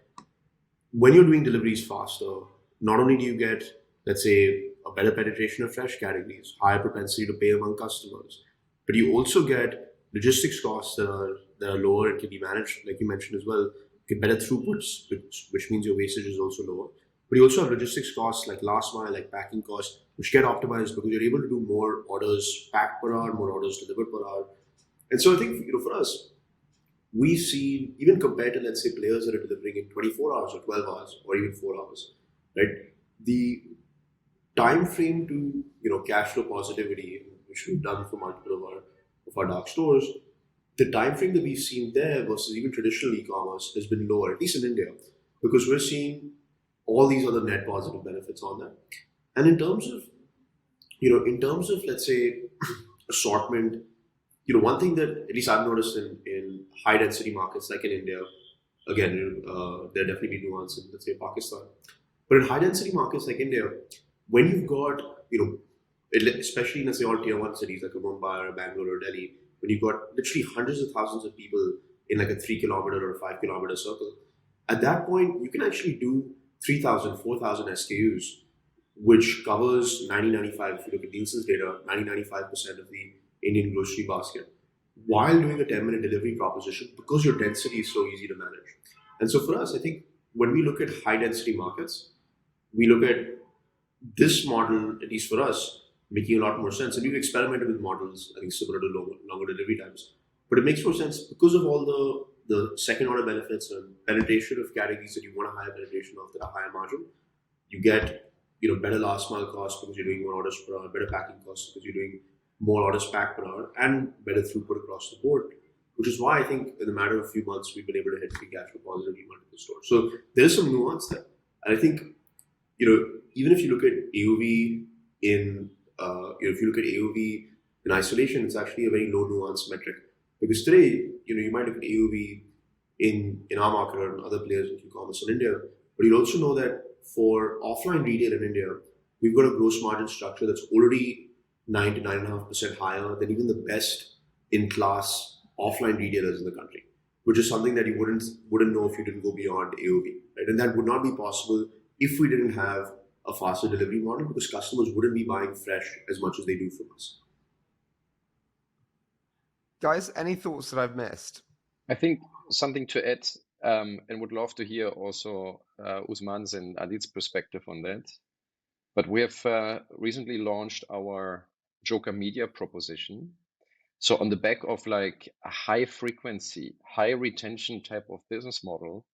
when you're doing deliveries faster, not only do you get, let's say, a better penetration of fresh categories, higher propensity to pay among customers, but you also get logistics costs that are lower and can be managed, like you mentioned as well, get better throughputs, which means your wastage is also lower. But you also have logistics costs like last mile, like packing costs, which get optimized because you're able to do more orders packed per hour, more orders delivered per hour. And so I think for us, we've seen, even compared to, let's say, players that are delivering in 24 hours or 12 hours or even 4 hours, right? The time frame to cash flow positivity, which we've done for multiple of our dark stores, the time frame that we've seen there versus even traditional e-commerce has been lower, at least in India, because we're seeing all these other net positive benefits on that. And in terms of, let's say, assortment, one thing that at least I've noticed in high density markets like in India, again, there definitely be nuance in, let's say, Pakistan, but in high density markets like India, when you've got, especially in, let's say, all tier one cities like Mumbai or Bangalore or Delhi, when you've got literally hundreds of thousands of people in like a 3 kilometer or a 5 kilometer circle, at that point, you can actually do 3,000, 4,000 SKUs, which covers 95, if you look at Nielsen's data, 95% of the Indian grocery basket, while doing a 10-minute delivery proposition because your density is so easy to manage. And so for us, I think when we look at high density markets, we look at this model, at least for us, making a lot more sense. And we've experimented with models, I think, similar to longer delivery times. But it makes more sense because of all the second order benefits and penetration of categories that you want a higher penetration of that are higher margin. You get better last mile costs because you're doing more orders per hour, better packing costs because you're doing more orders packed per hour, and better throughput across the board. Which is why I think in a matter of a few months we've been able to hit free cash flow positive in multiple stores. So there's some nuance there, and I think even if you look at AOV if you look at AOV in isolation, it's actually a very low nuance metric because today you might look at AOV in our market or in other players in e-commerce in India, but you'll also know that for offline retail in India, we've got a gross margin structure that's already 9 to 9.5% higher than even the best in class offline retailers in the country, which is something that you wouldn't know if you didn't go beyond AOV, right? And that would not be possible if we didn't have a faster delivery model because customers wouldn't be buying fresh as much as they do from us. Guys, any thoughts that I've missed? I think something to add, and would love to hear also Usman's and Adit's perspective on that. But we have recently launched our JOKR media proposition. So on the back of like a high frequency, high retention type of business model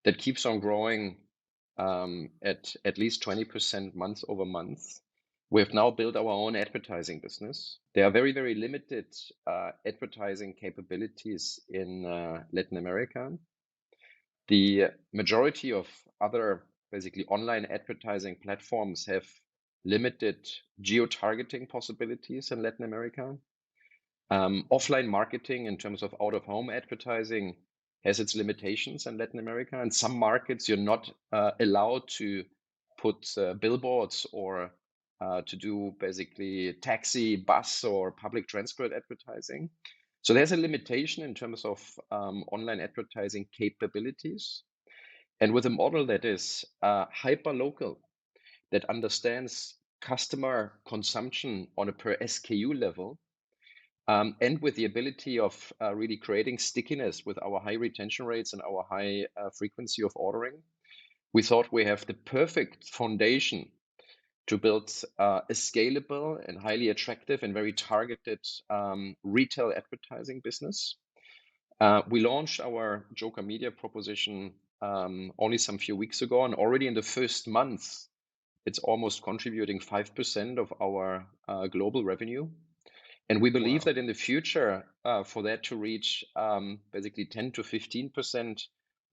that keeps on growing at least 20% month over month, we have now built our own advertising business. There are very, very limited advertising capabilities in Latin America. The majority of other basically online advertising platforms have limited geo-targeting possibilities in Latin America. Offline marketing in terms of out-of-home advertising has its limitations in Latin America. In some markets, you're not allowed to put billboards or to do basically taxi, bus, or public transport advertising. So there's a limitation in terms of online advertising capabilities. And with a model that is hyper local, that understands customer consumption on a per SKU level, and with the ability of really creating stickiness with our high retention rates and our high frequency of ordering, we thought we have the perfect foundation to build a scalable and highly attractive and very targeted retail advertising business. We launched our JOKR media proposition only some few weeks ago, and already in the first month, it's almost contributing 5% of our global revenue. And we believe that in the future, for that to reach basically 10 to 15%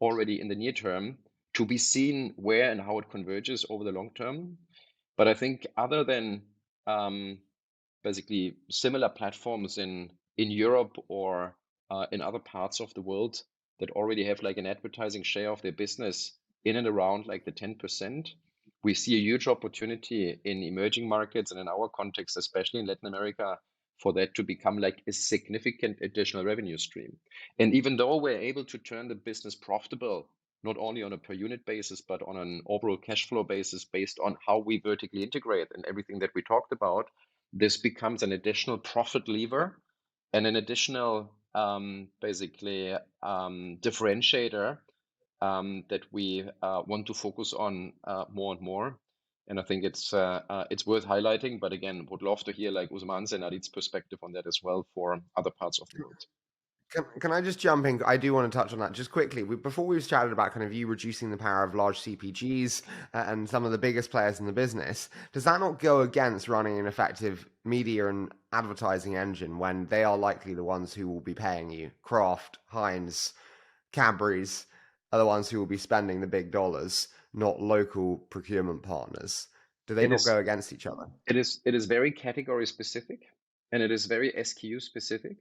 already in the near term, to be seen where and how it converges over the long term. But I think other than basically similar platforms in Europe or in other parts of the world that already have like an advertising share of their business in and around like the 10%, we see a huge opportunity in emerging markets and in our context, especially in Latin America, for that to become like a significant additional revenue stream. And even though we're able to turn the business profitable, not only on a per unit basis, but on an overall cash flow basis based on how we vertically integrate and everything that we talked about, this becomes an additional profit lever and an additional basically differentiator that we want to focus on more and more. And I think it's worth highlighting, but again, would love to hear like Usman's and Adit's perspective on that as well for other parts of the world. Can I just jump in? I do want to touch on that just quickly. Before we've chatted about kind of you reducing the power of large CPGs and some of the biggest players in the business, does that not go against running an effective media and advertising engine when they are likely the ones who will be paying you? Kraft, Heinz, Cadbury's are the ones who will be spending the big dollars, not local procurement partners. Do they It not is go against each other? it is very category specific, and it is very SKU specific.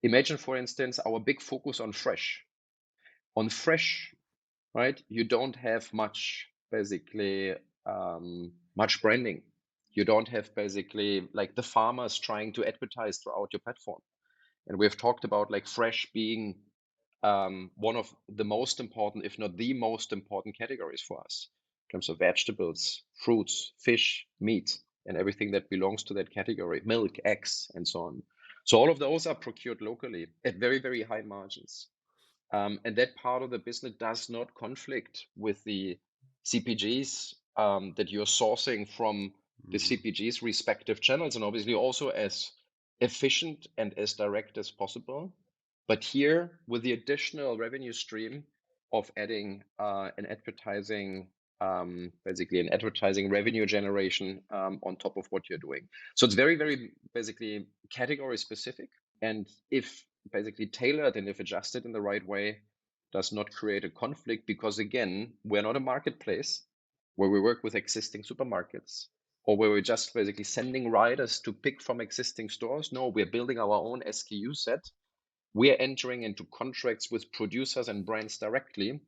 Imagine, for instance, our big focus on fresh. On fresh, right? You don't have much basically much branding. You don't have basically like the farmers trying to advertise throughout your platform. And we've talked about like fresh being one of the most important, if not the most important categories for us in terms of vegetables, fruits, fish, meat, and everything that belongs to that category, milk, eggs, and so on. So all of those are procured locally at very, very high margins. And that part of the business does not conflict with the CPGs that you're sourcing from the CPGs' respective channels, and obviously also as efficient and as direct as possible. But here, with the additional revenue stream of adding an advertising, basically an advertising revenue generation on top of what you're doing. So it's very, very basically category specific. And if basically tailored and if adjusted in the right way, does not create a conflict, because again, we're not a marketplace where we work with existing supermarkets or where we're just basically sending riders to pick from existing stores. No, we're building our own SKU set. We're entering into contracts with producers and brands directly,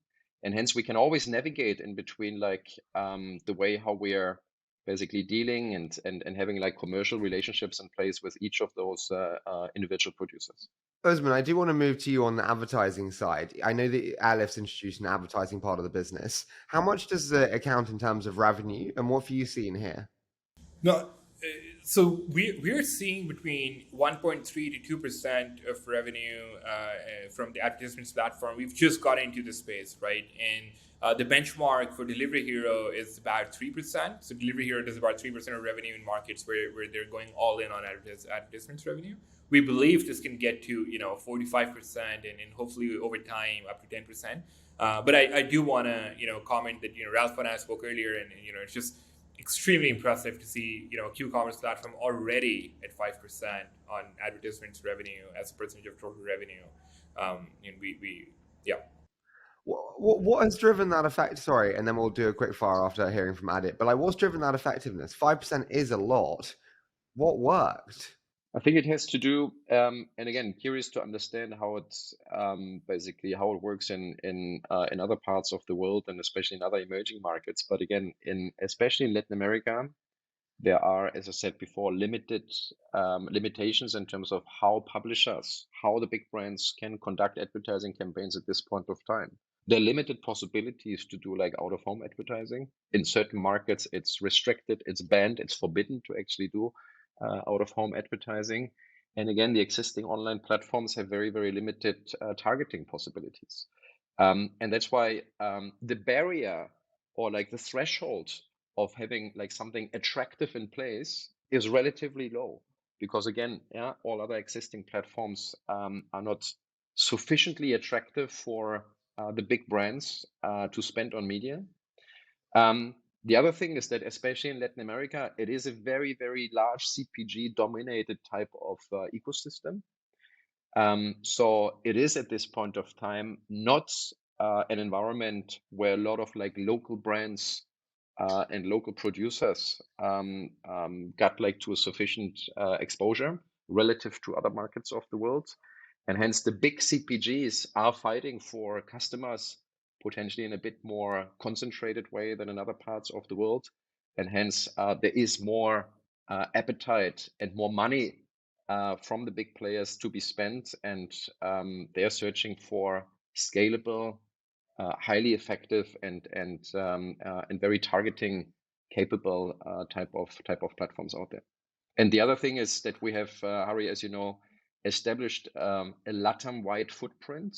and hence we can always navigate in between like the way how we're basically dealing and having like commercial relationships in place with each of those individual producers. Osman, I do want to move to you on the advertising side. I know that Airlift's introduced an advertising part of the business. How much does it account in terms of revenue, and what have you seen here? No, so we're seeing between 1.3 to 2% of revenue from the advertisements platform. We've just got into the space, right? And the benchmark for Delivery Hero is about 3%. So Delivery Hero does about 3% of revenue in markets where they're going all in on advertisements revenue. We believe this can get to 45% and hopefully over time up to 10%. But I do want to comment that Ralph and I spoke earlier, and it's just extremely impressive to see Q-commerce platform already at 5% on advertisements revenue as a percentage of total revenue. And we yeah. What has driven that effect? Sorry, and then we'll do a quick fire after hearing from Adit. But like, what's driven that effectiveness? 5% is a lot. What worked? I think it has to do, and again, curious to understand how it's basically how it works in other parts of the world and especially in other emerging markets. But again, especially in Latin America, there are, as I said before, limitations in terms of how publishers, how the big brands can conduct advertising campaigns at this point of time. There are limited possibilities to do like out of home advertising. In certain markets, it's restricted, it's banned, it's forbidden to actually do out of home advertising. And again, the existing online platforms have very, very limited targeting possibilities. And that's why the barrier or like the threshold of having like something attractive in place is relatively low, because again, all other existing platforms are not sufficiently attractive for the big brands to spend on media. The other thing is that, especially in Latin America, it is a very, very large CPG dominated type of ecosystem. So it is at this point of time not an environment where a lot of like local brands and local producers got like to a sufficient exposure relative to other markets of the world. And hence the big CPGs are fighting for customers potentially in a bit more concentrated way than in other parts of the world. And hence there is more appetite and more money from the big players to be spent. And they're searching for scalable, highly effective and very targeting capable type of platforms out there. And the other thing is that we have, Hari, as you know, established a LATAM-wide footprint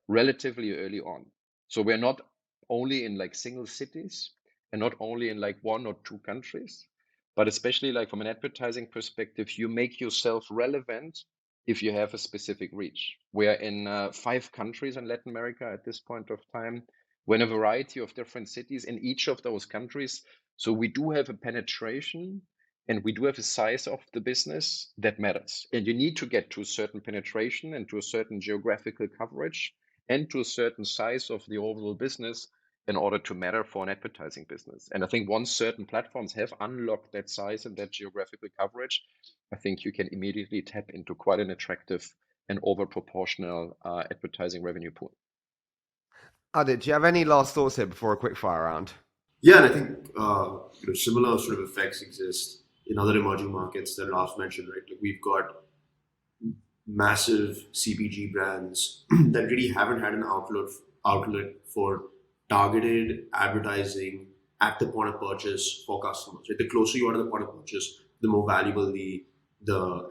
relatively early on. So we're not only in like single cities and not only in like one or two countries, but especially like from an advertising perspective, you make yourself relevant if you have a specific reach. We're in 5 countries in Latin America at this point of time. We're in a variety of different cities in each of those countries. So we do have a penetration and we do have a size of the business that matters. And you need to get to a certain penetration and to a certain geographical coverage and to a certain size of the overall business in order to matter for an advertising business. And I think once certain platforms have unlocked that size and that geographical coverage, I think you can immediately tap into quite an attractive and over proportional advertising revenue pool. Adit, do you have any last thoughts here before a quick fire round? Yeah, and I think similar sort of effects exist in other emerging markets that Ralph mentioned, right? Like we've got massive CPG brands that really haven't had an outlet for targeted advertising at the point of purchase for customers. Right? The closer you are to the point of purchase, the more valuable the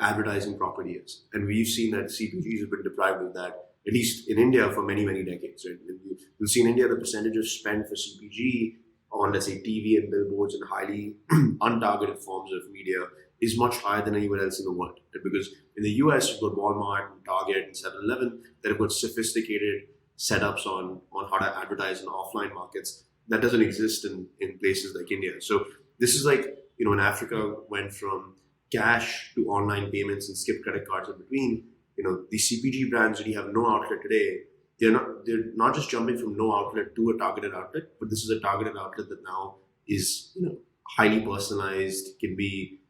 advertising property is. And we've seen that CPGs have been deprived of that, at least in India, for many, many decades. Right? You'll see in India the percentage of spend for CPG on, let's say, TV and billboards and highly untargeted forms of media is much higher than anywhere else in the world. Right? Because in the US, you've got Walmart and Target and 7-Eleven that have got sophisticated setups on how to advertise in offline markets that doesn't exist in places like India. So this is like, when Africa went from cash to online payments and skip credit cards in between, the CPG brands really have no outlet today. They're not just jumping from no outlet to a targeted outlet, but this is a targeted outlet that now is, highly personalized, can be,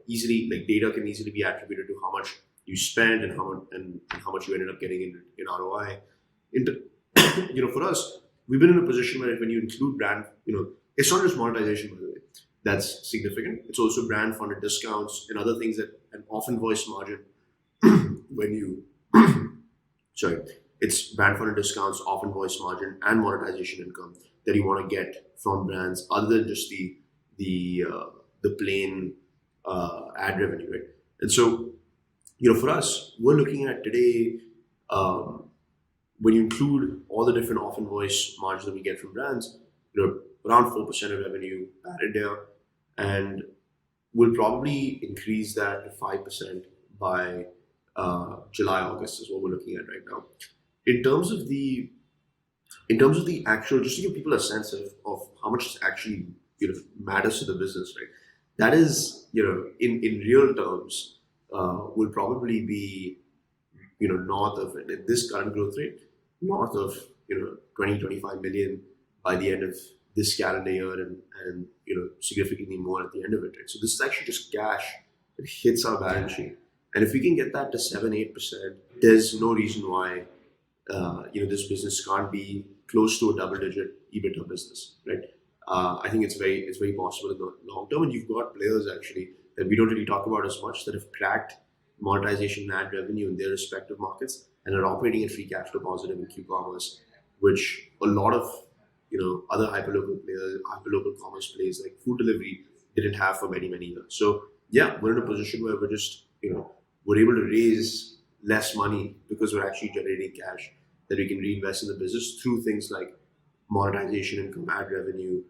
easily, like data can easily be attributed to how much you spend and how much you ended up getting in ROI. For us, we've been in a position where when you include brand, it's not just monetization, by the way, that's significant. It's also brand funded discounts and other things that an often voice margin it's brand funded discounts, often voice margin, and monetization income that you want to get from brands other than just the plain ad revenue, right? And so, for us, we're looking at today, when you include all the different often voice margins that we get from brands, around 4% of revenue at India, and we'll probably increase that to 5% by July, August is what we're looking at right now. In terms of the actual, just to give people a sense of how much it actually matters to the business, right? That is, in real terms, will probably be north of, at this current growth rate, north of 20-25 million by the end of this calendar year, and significantly more at the end of it. Right? So this is actually just cash that hits our balance sheet, and if we can get that to 7-8%, there's no reason why this business can't be close to a double-digit EBITDA business, right? I think it's very possible in the long term, and you've got players actually that we don't really talk about as much that have cracked monetization and ad revenue in their respective markets and are operating at free cash flow positive in Q-commerce, which a lot of other hyperlocal commerce plays like food delivery didn't have for many, many years. So yeah, we're in a position where we're just we're able to raise less money because we're actually generating cash that we can reinvest in the business through things like monetization income, ad revenue,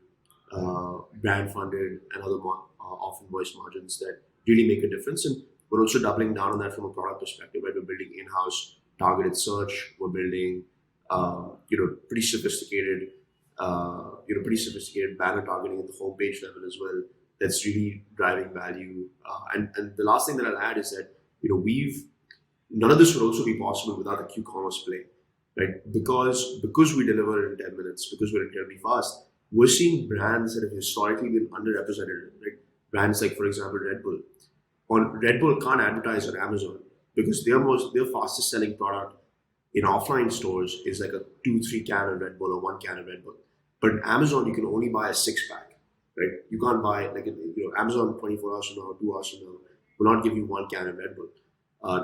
brand funded, and other often voice margins that really make a difference. And we're also doubling down on that from a product perspective, right? We're building in-house targeted search. We're building, pretty sophisticated banner targeting at the homepage level as well. That's really driving value. And the last thing that I'll add is that none of this would also be possible without a Q-commerce play, right? Because we deliver in 10 minutes, because we're incredibly fast, we're seeing brands that have historically been underrepresented, right? Brands like, for example, Red Bull. Red Bull can't advertise on Amazon because their fastest selling product in offline stores is like a 2-3 can of Red Bull or 1 can of Red Bull. But in Amazon, you can only buy a 6-pack, right? You can't buy Amazon 24 hours from now, 2 hours from now will not give you 1 can of Red Bull.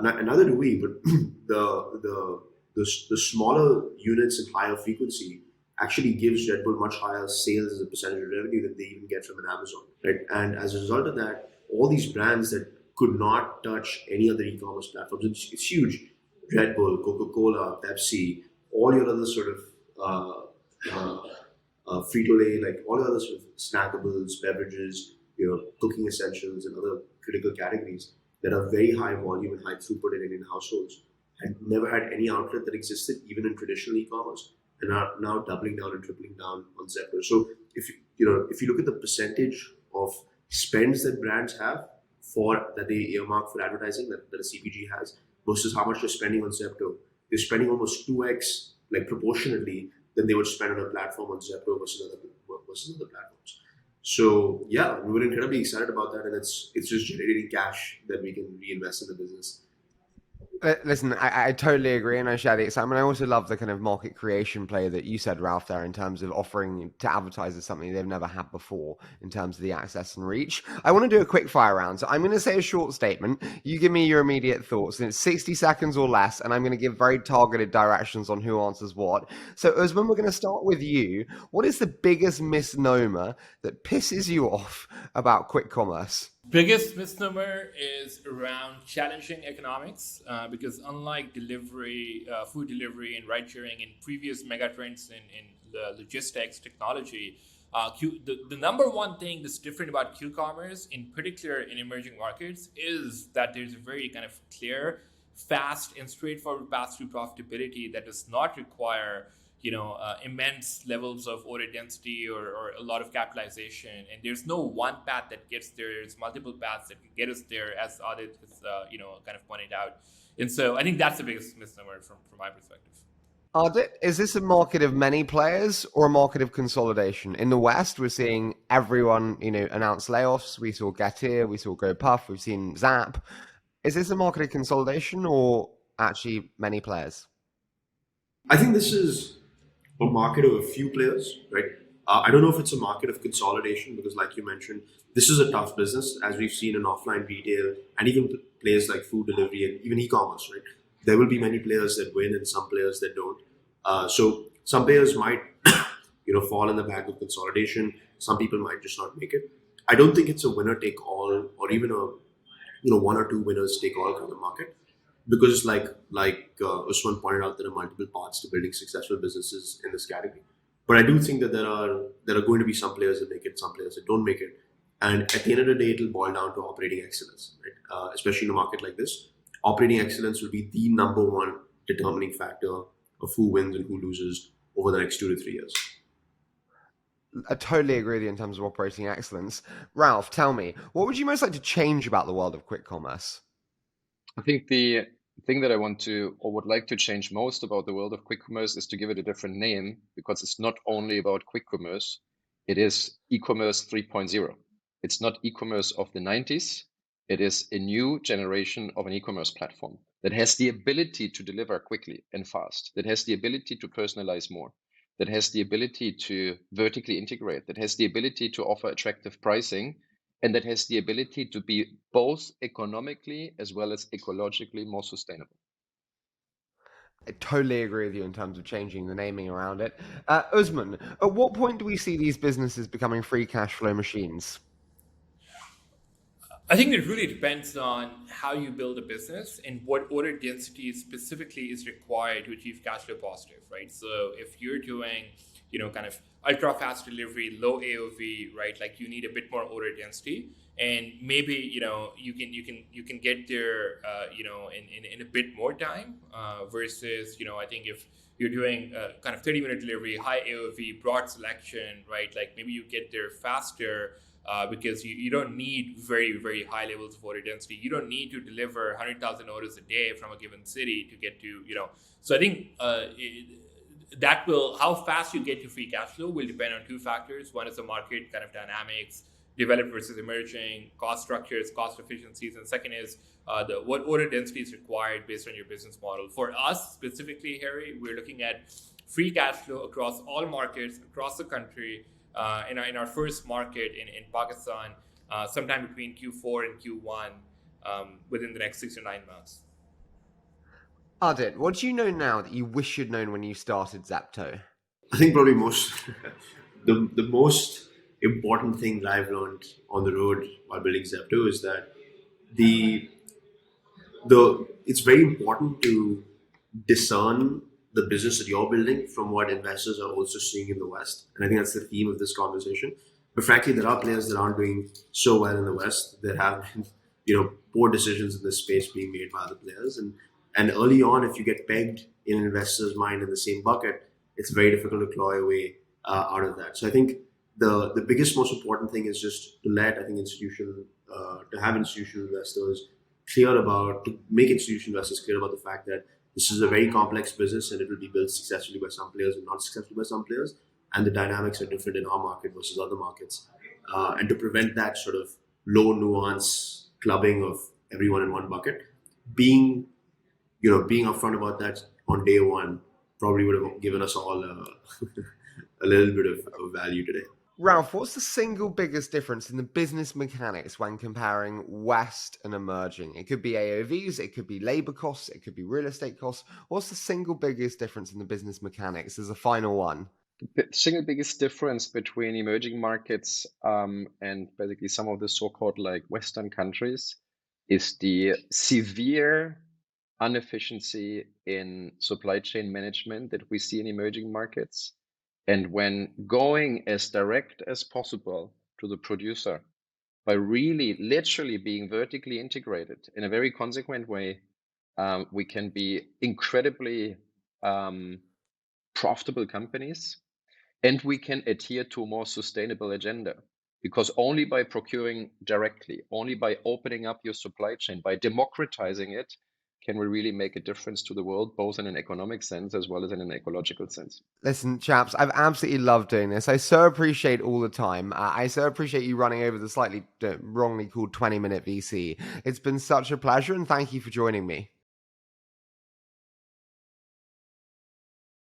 Neither do we, but the smaller units and higher frequency actually gives Red Bull much higher sales as a percentage of revenue than they even get from an Amazon, right? And as a result of that, all these brands that could not touch any other e-commerce platforms, it's huge. Red Bull, Coca-Cola, Pepsi, all your other sort of Frito-Lay, like all your other sort of snackables, beverages, cooking essentials and other critical categories, that are very high volume and high throughput in Indian households had never had any outlet that existed even in traditional e-commerce, and are now doubling down and tripling down on Zepto. So if you look at the percentage of spends that brands have for that they earmark for advertising that a CPG has versus how much they're spending on Zepto, they're spending almost 2x like proportionately than they would spend on a platform on Zepto versus other platforms. So yeah, we were incredibly excited about that, and it's just generating cash that we can reinvest in the business. Listen, I totally agree, and I share the excitement. I also love the kind of market creation play that you said, Ralph, there in terms of offering to advertisers something they've never had before in terms of the access and reach. I want to do a quick fire round. So I'm going to say a short statement. You give me your immediate thoughts, and it's 60 seconds or less, and I'm going to give very targeted directions on who answers what. So Usman, we're going to start with you. What is the biggest misnomer that pisses you off about quick commerce? Biggest misnomer is around challenging economics, because unlike delivery, food delivery and ride sharing in previous megatrends in the logistics technology, the number one thing that's different about Q-commerce, in particular in emerging markets, is that there's a very kind of clear, fast and straightforward path to profitability that does not require immense levels of order density or a lot of capitalization, and there's no one path that gets there. There's multiple paths that can get us there, as Adit has kind of pointed out. And so I think that's the biggest misnomer from my perspective. Adit, is this a market of many players or a market of consolidation? In the West, we're seeing everyone announce layoffs. We saw JOKR, we saw GoPuff, we've seen Zap. Is this a market of consolidation or actually many players? I think this is a market of a few players, right? I don't know if it's a market of consolidation because, like you mentioned, this is a tough business, as we've seen in offline retail and even players like food delivery and even e-commerce, right? There will be many players that win and some players that don't. So some players might, fall in the bag of consolidation. Some people might just not make it. I don't think it's a winner take all or even a, one or two winners take all kind of market. Because like Usman pointed out, there are multiple paths to building successful businesses in this category. But I do think that there are going to be some players that make it, some players that don't make it. And at the end of the day, it'll boil down to operating excellence, right? Especially in a market like this. Operating excellence will be the number one determining factor of who wins and who loses over the next 2 to 3 years. I totally agree with you in terms of operating excellence. Ralph, tell me, what would you most like to change about the world of quick commerce? I think the thing that I want to or would like to change most about the world of quick commerce is to give it a different name, because it's not only about quick commerce, it is e-commerce 3.0. It's not e-commerce of the 90s. It is a new generation of an e-commerce platform that has the ability to deliver quickly and fast, that has the ability to personalize more, that has the ability to vertically integrate, that has the ability to offer attractive pricing, and that has the ability to be both economically as well as ecologically more sustainable. I totally agree with you in terms of changing the naming around it. Usman, at what point do we see these businesses becoming free cash flow machines? I think it really depends on how you build a business and what order density specifically is required to achieve cash flow positive, right? So if you're doing, kind of ultra fast delivery, low AOV, right? Like you need a bit more order density, and maybe you can get there, in a bit more time versus I think if you're doing kind of 30-minute delivery, high AOV, broad selection, right? Like maybe you get there faster. Because you don't need very, very high levels of order density. You don't need to deliver 100,000 orders a day from a given city to get to, So I think how fast you get to free cash flow will depend on two factors. One is the market kind of dynamics, developed versus emerging, cost structures, cost efficiencies. And second is what order density is required based on your business model. For us specifically, Harry, we're looking at free cash flow across all markets, across the country, in our first market in Pakistan, sometime between Q4 and Q1 within the next 6 to 9 months. Adit, what do you know now that you wish you'd known when you started Zepto? I think probably the most important thing that I've learned on the road while building Zepto is that it's very important to discern the business that you're building from what investors are also seeing in the West. And I think that's the theme of this conversation. But frankly, there are players that aren't doing so well in the West that have been, poor decisions in this space being made by other players. And early on, if you get pegged in an investor's mind in the same bucket, it's very difficult to claw your way out of that. So I think the biggest, most important thing is just to let, I think, to have institutional investors to make institutional investors clear about the fact that this is a very complex business and it will be built successfully by some players and not successfully by some players. And the dynamics are different in our market versus other markets. And to prevent that sort of low nuance clubbing of everyone in one bucket, being upfront about that on day one probably would have given us all a little bit of value today. Ralph, what's the single biggest difference in the business mechanics when comparing West and emerging? It could be AOVs, it could be labor costs, it could be real estate costs. What's the single biggest difference in the business mechanics as a final one? The single biggest difference between emerging markets and basically some of the so-called like Western countries is the severe inefficiency in supply chain management that we see in emerging markets. And when going as direct as possible to the producer by really literally being vertically integrated in a very consequent way, we can be incredibly profitable companies, and we can adhere to a more sustainable agenda. Because only by procuring directly, only by opening up your supply chain, by democratizing it, can we really make a difference to the world, both in an economic sense as well as in an ecological sense. Listen, chaps, I've absolutely loved doing this. I so appreciate all the time. I so appreciate you running over the slightly wrongly called 20-minute VC. It's been such a pleasure, and thank you for joining me.